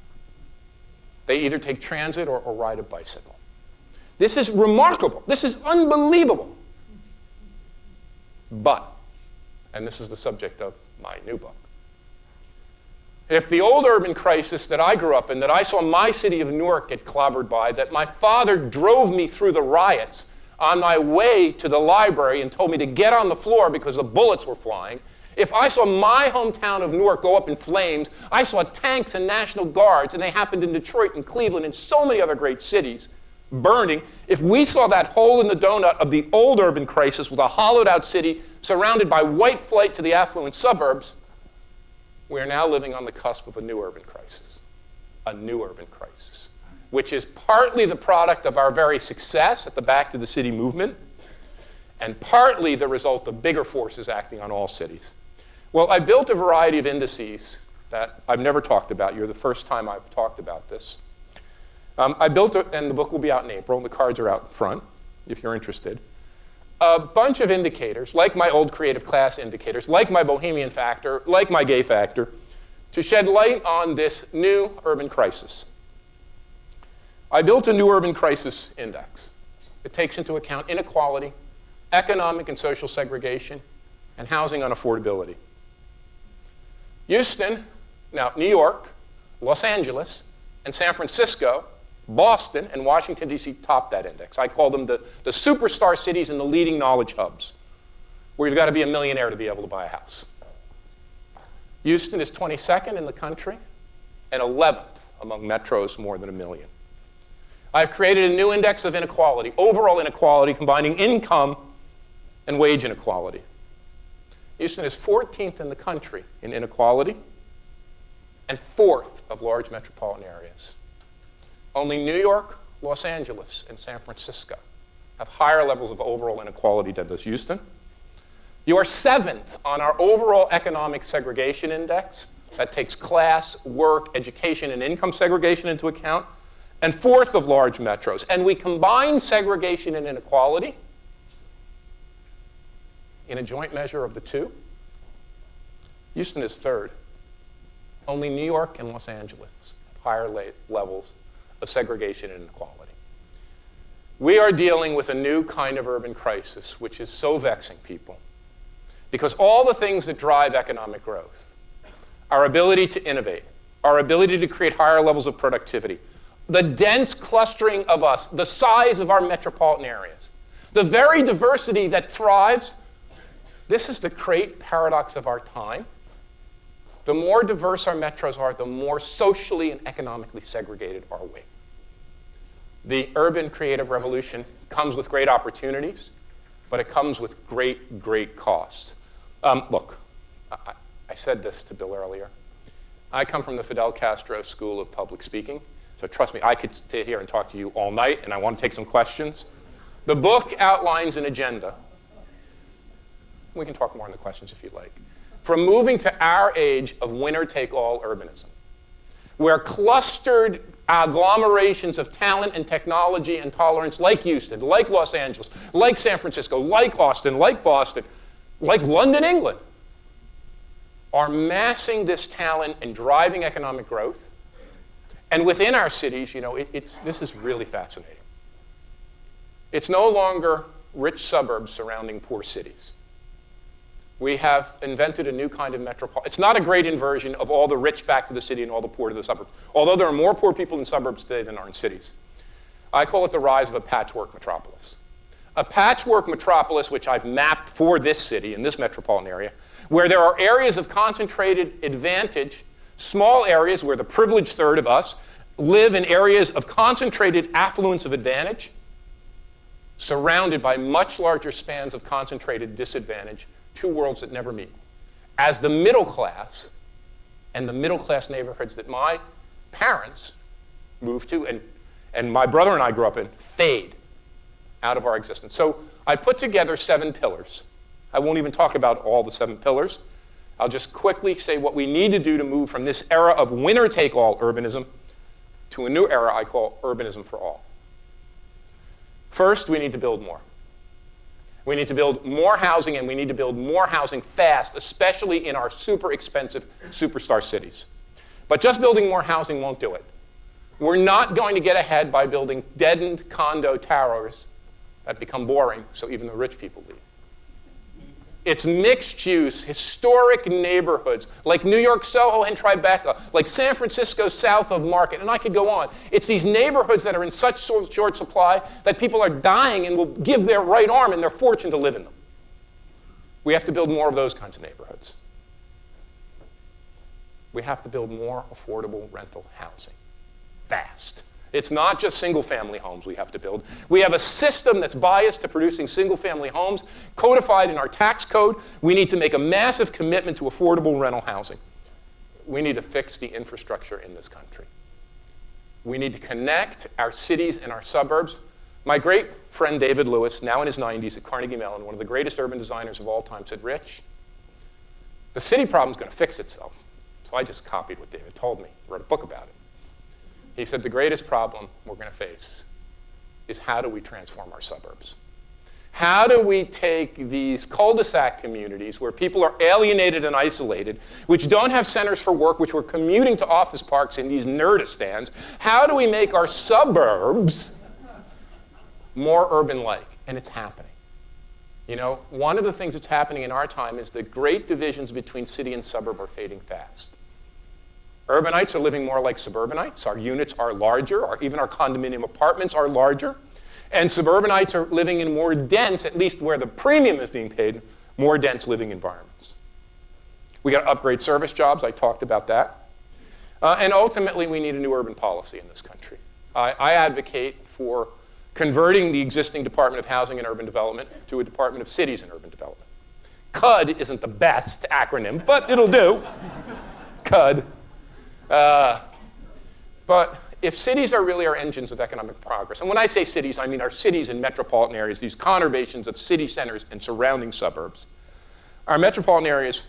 They either take transit or ride a bicycle. This is remarkable. This is unbelievable. But, and this is the subject of my new book, if the old urban crisis that I grew up in, that I saw my city of Newark get clobbered by, that my father drove me through the riots on my way to the library and told me to get on the floor because the bullets were flying, if I saw my hometown of Newark go up in flames, I saw tanks and National Guards, and they happened in Detroit and Cleveland and so many other great cities, burning. If we saw that hole in the donut of the old urban crisis with a hollowed out city surrounded by white flight to the affluent suburbs, we are now living on the cusp of a new urban crisis. A new urban crisis, which is partly the product of our very success at the Back to the City movement, and partly the result of bigger forces acting on all cities. Well, I built a variety of indices that I've never talked about. You're the first time I've talked about this. I built it, and the book will be out in April, and the cards are out in front, if you're interested. A bunch of indicators, like my old creative class indicators, like my bohemian factor, like my gay factor, to shed light on this new urban crisis. I built a new urban crisis index. It takes into account inequality, economic and social segregation, and housing unaffordability. Houston, now New York, Los Angeles, and San Francisco, Boston, and Washington, D.C. top that index. I call them the superstar cities and the leading knowledge hubs, where you've got to be a millionaire to be able to buy a house. Houston is 22nd in the country and 11th among metros more than 1 million. I've created a new index of inequality, overall inequality, combining income and wage inequality. Houston is 14th in the country in inequality and 4th of large metropolitan areas. Only New York, Los Angeles, and San Francisco have higher levels of overall inequality than does Houston. You are 7th on our overall economic segregation index that takes class, work, education, and income segregation into account, and 4th of large metros. And we combine segregation and inequality in a joint measure of the two. Houston is 3rd. Only New York and Los Angeles have higher levels of segregation and inequality. We are dealing with a new kind of urban crisis, which is so vexing people, because all the things that drive economic growth, our ability to innovate, our ability to create higher levels of productivity, the dense clustering of us, the size of our metropolitan areas, the very diversity that thrives, this is the great paradox of our time. The more diverse our metros are, the more socially and economically segregated are we. The urban creative revolution comes with great opportunities, but it comes with great, great costs. Look, I said this to Bill earlier. I come from the Fidel Castro School of Public Speaking, so trust me, I could stay here and talk to you all night, and I want to take some questions. The book outlines an agenda. We can talk more on the questions if you'd like. From moving to our age of winner-take-all urbanism, where clustered agglomerations of talent and technology and tolerance like Houston, like Los Angeles, like San Francisco, like Austin, like Boston, like London, England, are massing this talent and driving economic growth. And within our cities, this is really fascinating. It's no longer rich suburbs surrounding poor cities. We have invented a new kind of metropolitan. It's not a great inversion of all the rich back to the city and all the poor to the suburbs, although there are more poor people in suburbs today than are in cities. I call it the rise of a patchwork metropolis. A patchwork metropolis, which I've mapped for this city in this metropolitan area, where there are areas of concentrated advantage, small areas where the privileged third of us live in areas of concentrated affluence of advantage, surrounded by much larger spans of concentrated disadvantage, two worlds that never meet. As the middle class and the middle class neighborhoods that my parents moved to and my brother and I grew up in fade out of our existence. So I put together 7 pillars I won't even talk about all the 7 pillars. I'll just quickly say what we need to do to move from this era of winner-take-all urbanism to a new era I call urbanism for all. First, we need to build more. We need to build more housing, and we need to build more housing fast, especially in our super expensive superstar cities. But just building more housing won't do it. We're not going to get ahead by building deadened condo towers that become boring, so even the rich people leave. It's mixed-use, historic neighborhoods like New York Soho and Tribeca, like San Francisco south of Market, and I could go on. It's these neighborhoods that are in such short supply that people are dying and will give their right arm and their fortune to live in them. We have to build more of those kinds of neighborhoods. We have to build more affordable rental housing, fast. It's not just single-family homes we have to build. We have a system that's biased to producing single-family homes, codified in our tax code. We need to make a massive commitment to affordable rental housing. We need to fix the infrastructure in this country. We need to connect our cities and our suburbs. My great friend David Lewis, now in his 90s at Carnegie Mellon, one of the greatest urban designers of all time, said, "Rich, the city problem's going to fix itself." So I just copied what David told me, wrote a book about it. He said, the greatest problem we're going to face is how do we transform our suburbs? How do we take these cul-de-sac communities where people are alienated and isolated, which don't have centers for work, which were commuting to office parks in these nerdistans, how do we make our suburbs more urban-like? And it's happening. You know, one of the things that's happening in our time is the great divisions between city and suburb are fading fast. Urbanites are living more like suburbanites. Our units are larger, even our condominium apartments are larger. And suburbanites are living in more dense, at least where the premium is being paid, more dense living environments. We got to upgrade service jobs. I talked about that. And ultimately, we need a new urban policy in this country. I advocate for converting the existing Department of Housing and Urban Development to a Department of Cities and Urban Development. CUD isn't the best acronym, but it'll do. CUD. But if cities are really our engines of economic progress, and when I say cities, I mean our cities and metropolitan areas, these conurbations of city centers and surrounding suburbs. Our metropolitan areas,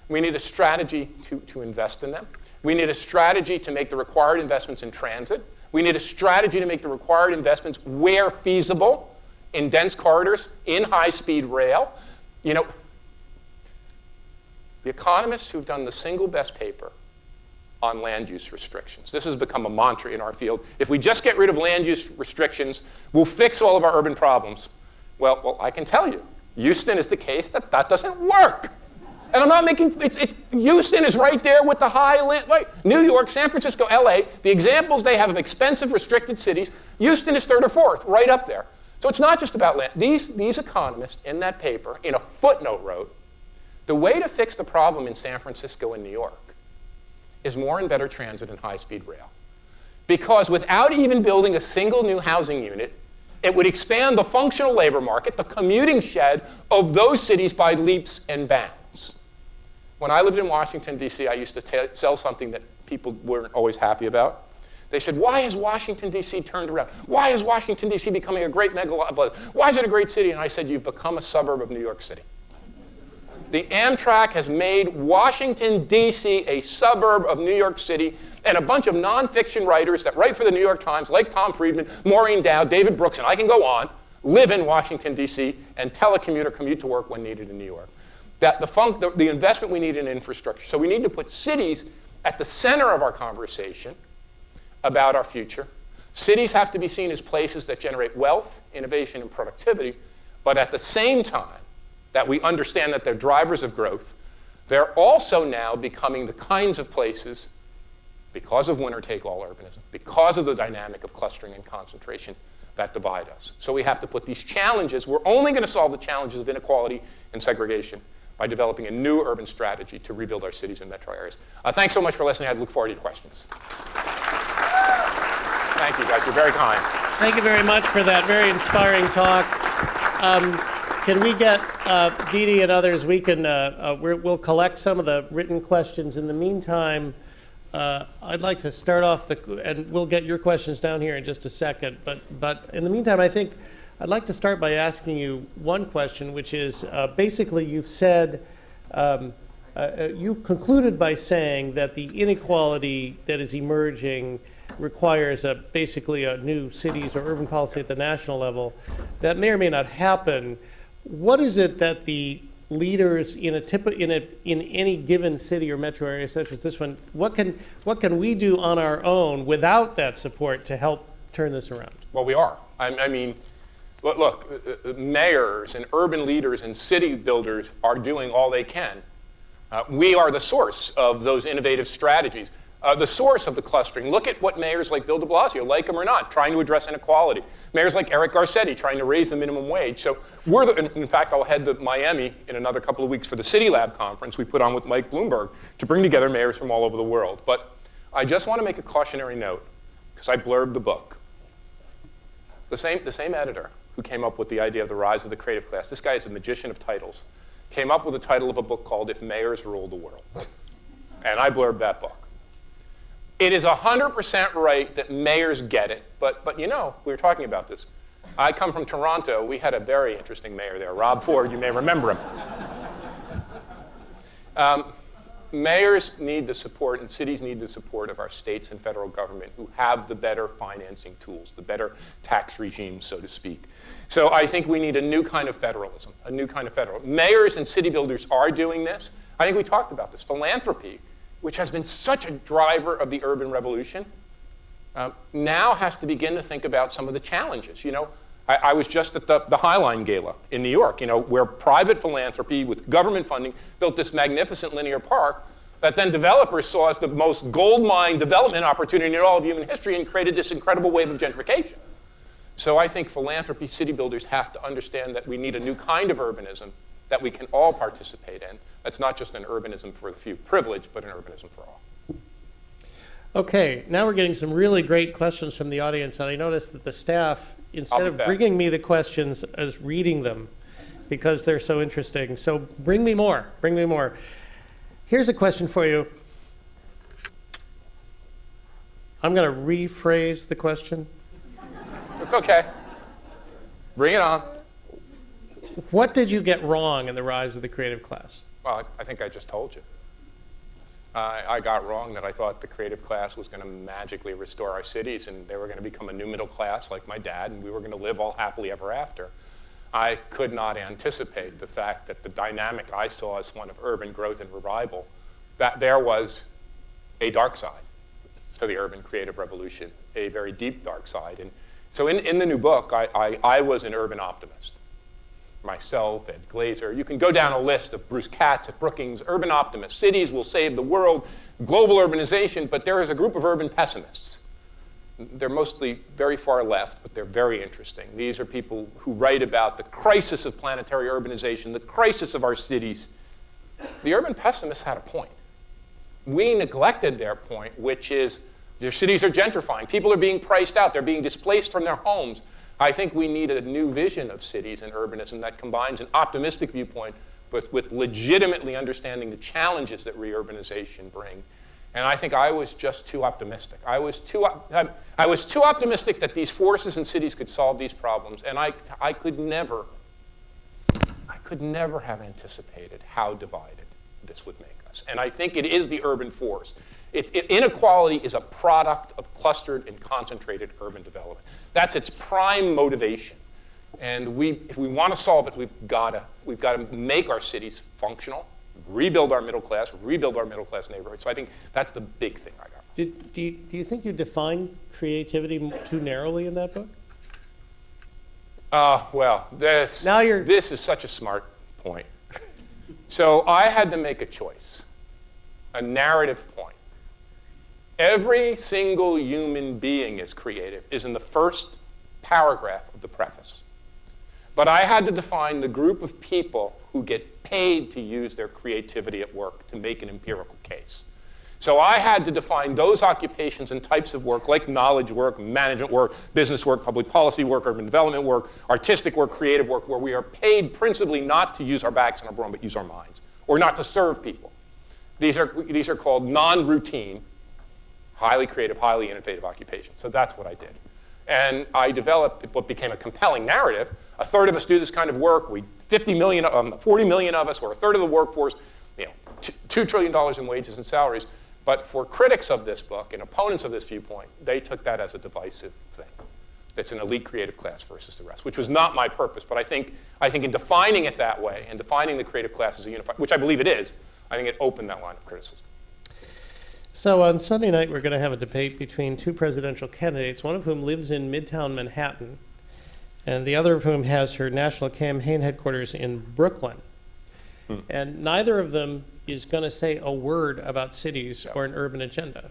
we need a strategy to invest in them. We need a strategy to make the required investments in transit. We need a strategy to make the required investments where feasible, in dense corridors, in high-speed rail. You know, the economists who've done the single best paper on land use restrictions. This has become a mantra in our field. If we just get rid of land use restrictions, we'll fix all of our urban problems. Well, I can tell you, Houston is the case that doesn't work. And I'm not making, Houston is right there with the New York, San Francisco, LA, the examples they have of expensive restricted cities, Houston is 3rd or 4th, right up there. So it's not just about land. These economists in that paper, in a footnote wrote, the way to fix the problem in San Francisco and New York is more and better transit and high-speed rail. Because without even building a single new housing unit, it would expand the functional labor market, the commuting shed of those cities by leaps and bounds. When I lived in Washington, D.C., I used to sell something that people weren't always happy about. They said, why has Washington, D.C. turned around? Why is Washington, D.C. becoming a great megalopolis? Why is it a great city? And I said, you've become a suburb of New York City. The Amtrak has made Washington, D.C. a suburb of New York City, and a bunch of nonfiction writers that write for the New York Times, like Tom Friedman, Maureen Dowd, David Brooks, and I can go on, live in Washington, D.C., and telecommute or commute to work when needed in New York. The investment we need in infrastructure. So we need to put cities at the center of our conversation about our future. Cities have to be seen as places that generate wealth, innovation, and productivity, but at the same time, that we understand that they're drivers of growth, they're also now becoming the kinds of places, because of winner-take-all urbanism, because of the dynamic of clustering and concentration, that divide us. So we have to put these challenges. We're only going to solve the challenges of inequality and segregation by developing a new urban strategy to rebuild our cities and metro areas. Thanks so much for listening. I look forward to your questions. Thank you, guys. You're very kind. Thank you very much for that very inspiring talk. Can we get Dee Dee and others? We'll collect some of the written questions. In the meantime, I'd like to start off and we'll get your questions down here in just a second. But in the meantime, I think I'd like to start by asking you one question, which is basically you've said, you concluded by saying that the inequality that is emerging requires basically a new cities or urban policy at the national level. That may or may not happen. What is it that the leaders in any given city or metro area such as this one, what can we do on our own without that support to help turn this around? Well, we are. I mean, look, mayors and urban leaders and city builders are doing all they can. We are the source of those innovative strategies, the source of the clustering. Look at what mayors like Bill de Blasio, like him or not, trying to address inequality. Mayors like Eric Garcetti trying to raise the minimum wage. So in fact, I'll head to Miami in another couple of weeks for the City Lab conference we put on with Mike Bloomberg to bring together mayors from all over the world. But I just want to make a cautionary note, because I blurbed the book. The same editor who came up with the idea of the rise of the creative class, this guy is a magician of titles, came up with the title of a book called If Mayors Ruled the World. And I blurbed that book. It is 100% right that mayors get it, but we were talking about this. I come from Toronto. We had a very interesting mayor there, Rob Ford. You may remember him. Mayors need the support, and cities need the support of our states and federal government who have the better financing tools, the better tax regimes, so to speak. So I think we need a new kind of federalism, Mayors and city builders are doing this. I think we talked about this. Philanthropy, which has been such a driver of the urban revolution, now has to begin to think about some of the challenges. I was just at the Highline Gala in New York, where private philanthropy with government funding built this magnificent linear park that then developers saw as the most gold mine development opportunity in all of human history and created this incredible wave of gentrification. So I think philanthropy city builders have to understand that we need a new kind of urbanism that we can all participate in. That's not just an urbanism for the few privileged, but an urbanism for all. Okay, now we're getting some really great questions from the audience, and I noticed that the staff, instead of bringing me the questions, is reading them because they're so interesting. So bring me more. Here's a question for you. I'm going to rephrase the question. It's okay. Bring it on. What did you get wrong in the rise of the creative class? Well, I think I just told you. I got wrong that I thought the creative class was going to magically restore our cities and they were going to become a new middle class like my dad and we were going to live all happily ever after. I could not anticipate the fact that the dynamic I saw as one of urban growth and revival, that there was a dark side to the urban creative revolution, a very deep dark side. And so in the new book, I was an urban optimist. Myself, Ed Glazer. You can go down a list of Bruce Katz at Brookings, urban optimists. Cities will save the world, global urbanization, but there is a group of urban pessimists. They're mostly very far left, but they're very interesting. These are people who write about the crisis of planetary urbanization, the crisis of our cities. The urban pessimists had a point. We neglected their point, which is their cities are gentrifying. People are being priced out. They're being displaced from their homes. I think we need a new vision of cities and urbanism that combines an optimistic viewpoint with legitimately understanding the challenges that reurbanization bring. And I think I was just too optimistic. I was too optimistic that these forces in cities could solve these problems, and I could never have anticipated how divided this would make us. And I think it is the urban force. Inequality is a product of clustered and concentrated urban development. That's its prime motivation. And if we want to solve it, we've got to make our cities functional, rebuild our middle class neighborhoods. So I think that's the big thing I got. Do you think you defined creativity too narrowly in that book? Well, this is such a smart point. So I had to make a choice, a narrative point. Every single human being is creative is in the first paragraph of the preface. But I had to define the group of people who get paid to use their creativity at work to make an empirical case. So I had to define those occupations and types of work like knowledge work, management work, business work, public policy work, urban development work, artistic work, creative work, where we are paid principally not to use our backs and our brawn, but use our minds, or not to serve people. These are called non-routine, highly creative, highly innovative occupations. So that's what I did. And I developed what became a compelling narrative. A third of us do this kind of work. 40 million of us, we're a third of the workforce, $2 trillion in wages and salaries. But for critics of this book and opponents of this viewpoint, they took that as a divisive thing. It's an elite creative class versus the rest, which was not my purpose. But I think in defining it that way and defining the creative class as a unified, which I believe it is, I think it opened that line of criticism. So on Sunday night, we're going to have a debate between two presidential candidates, one of whom lives in Midtown Manhattan, and the other of whom has her national campaign headquarters in Brooklyn. And neither of them is going to say a word about cities or an urban agenda.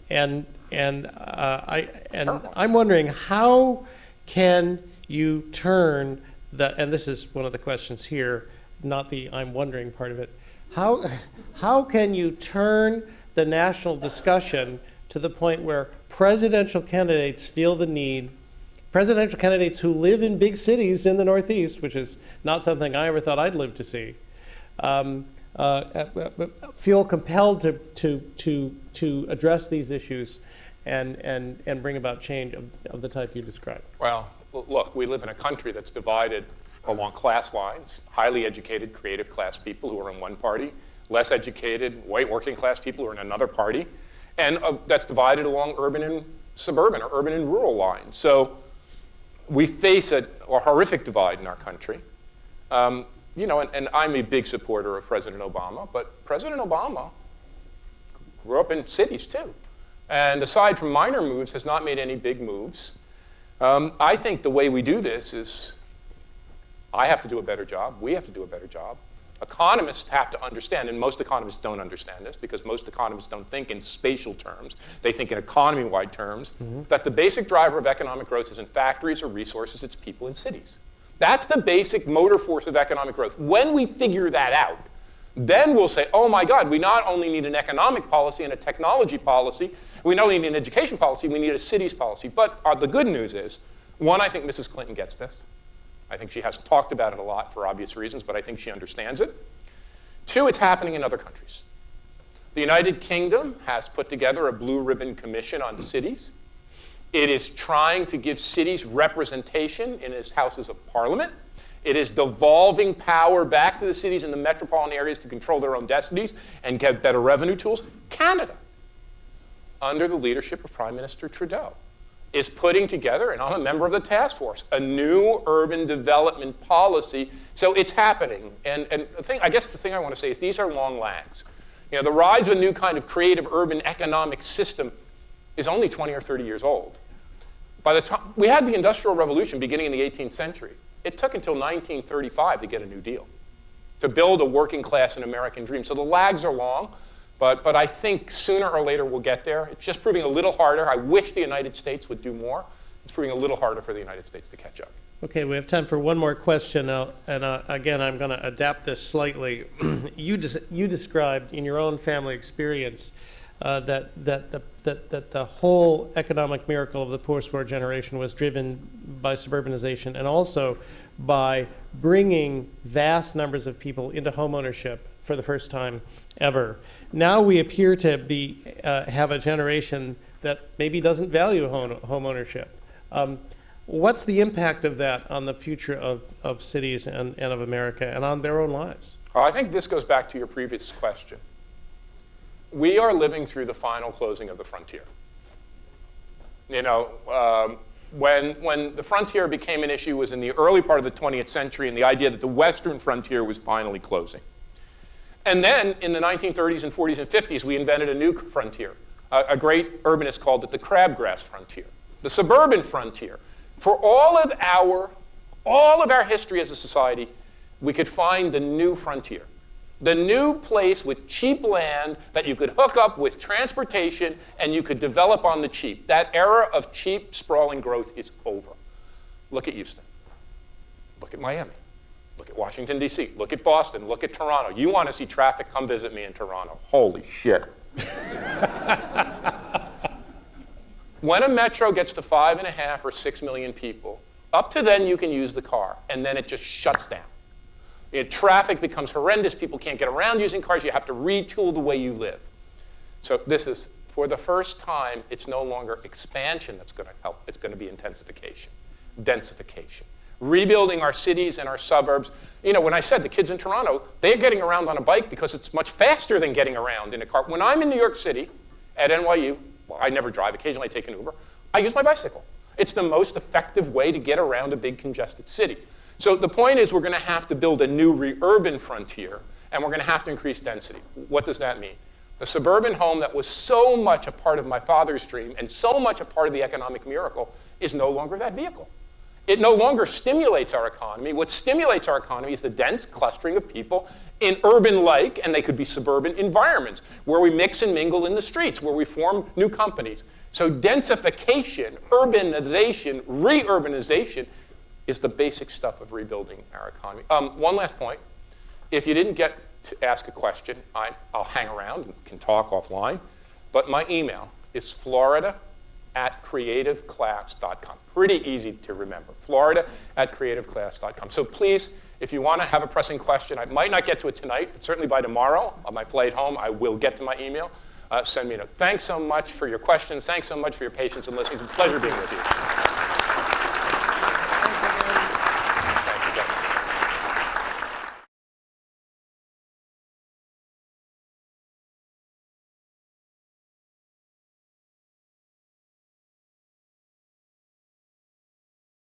And I'm wondering, how can you turn the, and this is one of the questions here, not the I'm wondering part of it, how can you turn the national discussion to the point where presidential candidates feel the need, presidential candidates who live in big cities in the Northeast, which is not something I ever thought I'd live to see, feel compelled to address these issues and bring about change of the type you described? Well, look, we live in a country that's divided along class lines, highly educated, creative class people who are in one party, less educated, white working class people who are in another party, and that's divided along urban and suburban or urban and rural lines. So we face a horrific divide in our country. And I'm a big supporter of President Obama, but President Obama grew up in cities too. And aside from minor moves, has not made any big moves. I think the way we do this is I have to do a better job. We have to do a better job. Economists have to understand, and most economists don't understand this because most economists don't think in spatial terms. They think in economy-wide terms, that the basic driver of economic growth isn't factories or resources, it's people in cities. That's the basic motor force of economic growth. When we figure that out, then we'll say, oh my God, we not only need an economic policy and a technology policy, we not only need an education policy, we need a cities policy. But the good news is, one, I think Mrs. Clinton gets this. I think she hasn't talked about it a lot for obvious reasons, but I think she understands it. Two, it's happening in other countries. The United Kingdom has put together a blue ribbon commission on cities. It is trying to give cities representation in its houses of parliament. It is devolving power back to the cities and the metropolitan areas to control their own destinies and get better revenue tools. Canada, under the leadership of Prime Minister Trudeau, is putting together, and I'm a member of the task force, a new urban development policy. So it's happening. And I guess the thing I want to say is these are long lags. The rise of a new kind of creative urban economic system is only 20 or 30 years old. By the time we had the Industrial Revolution beginning in the 18th century, it took until 1935 to get a New Deal, to build a working class and American dream. So the lags are long, but I think sooner or later we'll get there. It's just proving a little harder. I wish the United States would do more. It's proving a little harder for the United States to catch up. Okay, we have time for one more question now, and again, I'm going to adapt this slightly. You described in your own family experience that the whole economic miracle of the post-war generation was driven by suburbanization and also by bringing vast numbers of people into homeownership for the first time ever. Now we appear to have a generation that maybe doesn't value homeownership. What's the impact of that on the future of cities and of America and on their own lives? I think this goes back to your previous question. We are living through the final closing of the frontier. When the frontier became an issue was in the early part of the 20th century, and the idea that the western frontier was finally closing. And then in the 1930s and 40s and 50s, we invented a new frontier. A great urbanist called it the crabgrass frontier, the suburban frontier. For all of our history as a society, we could find the new frontier. The new place with cheap land that you could hook up with transportation and you could develop on the cheap. That era of cheap, sprawling growth is over. Look at Houston. Look at Miami. Look at Washington, D.C. Look at Boston. Look at Toronto. You want to see traffic? Come visit me in Toronto. Holy shit. When a metro gets to 5.5 or 6 million people, up to then you can use the car, and then it just shuts down. Traffic becomes horrendous. People can't get around using cars. You have to retool the way you live. So this is for the first time, it's no longer expansion that's going to help. It's going to be intensification, densification. Rebuilding our cities and our suburbs. You know, when I said the kids in Toronto, they're getting around on a bike because it's much faster than getting around in a car. When I'm in New York City at NYU, well, I never drive. Occasionally I take an Uber. I use my bicycle. It's the most effective way to get around a big congested city. So the point is we're going to have to build a new urban frontier, and we're going to have to increase density. What does that mean? The suburban home that was so much a part of my father's dream and so much a part of the economic miracle is no longer that vehicle. It no longer stimulates our economy. What stimulates our economy is the dense clustering of people in urban-like, and they could be suburban environments, where we mix and mingle in the streets, where we form new companies. So densification, urbanization, re-urbanization is the basic stuff of rebuilding our economy. One last point. If you didn't get to ask a question, I'll hang around and can talk offline. But my email is florida@creativeclass.com. Pretty easy to remember, florida@creativeclass.com. So please, if you want to have a pressing question, I might not get to it tonight, but certainly by tomorrow, on my flight home, I will get to my email. Send me a note. Thanks so much for your questions. Thanks so much for your patience and listening. It's a pleasure being with you.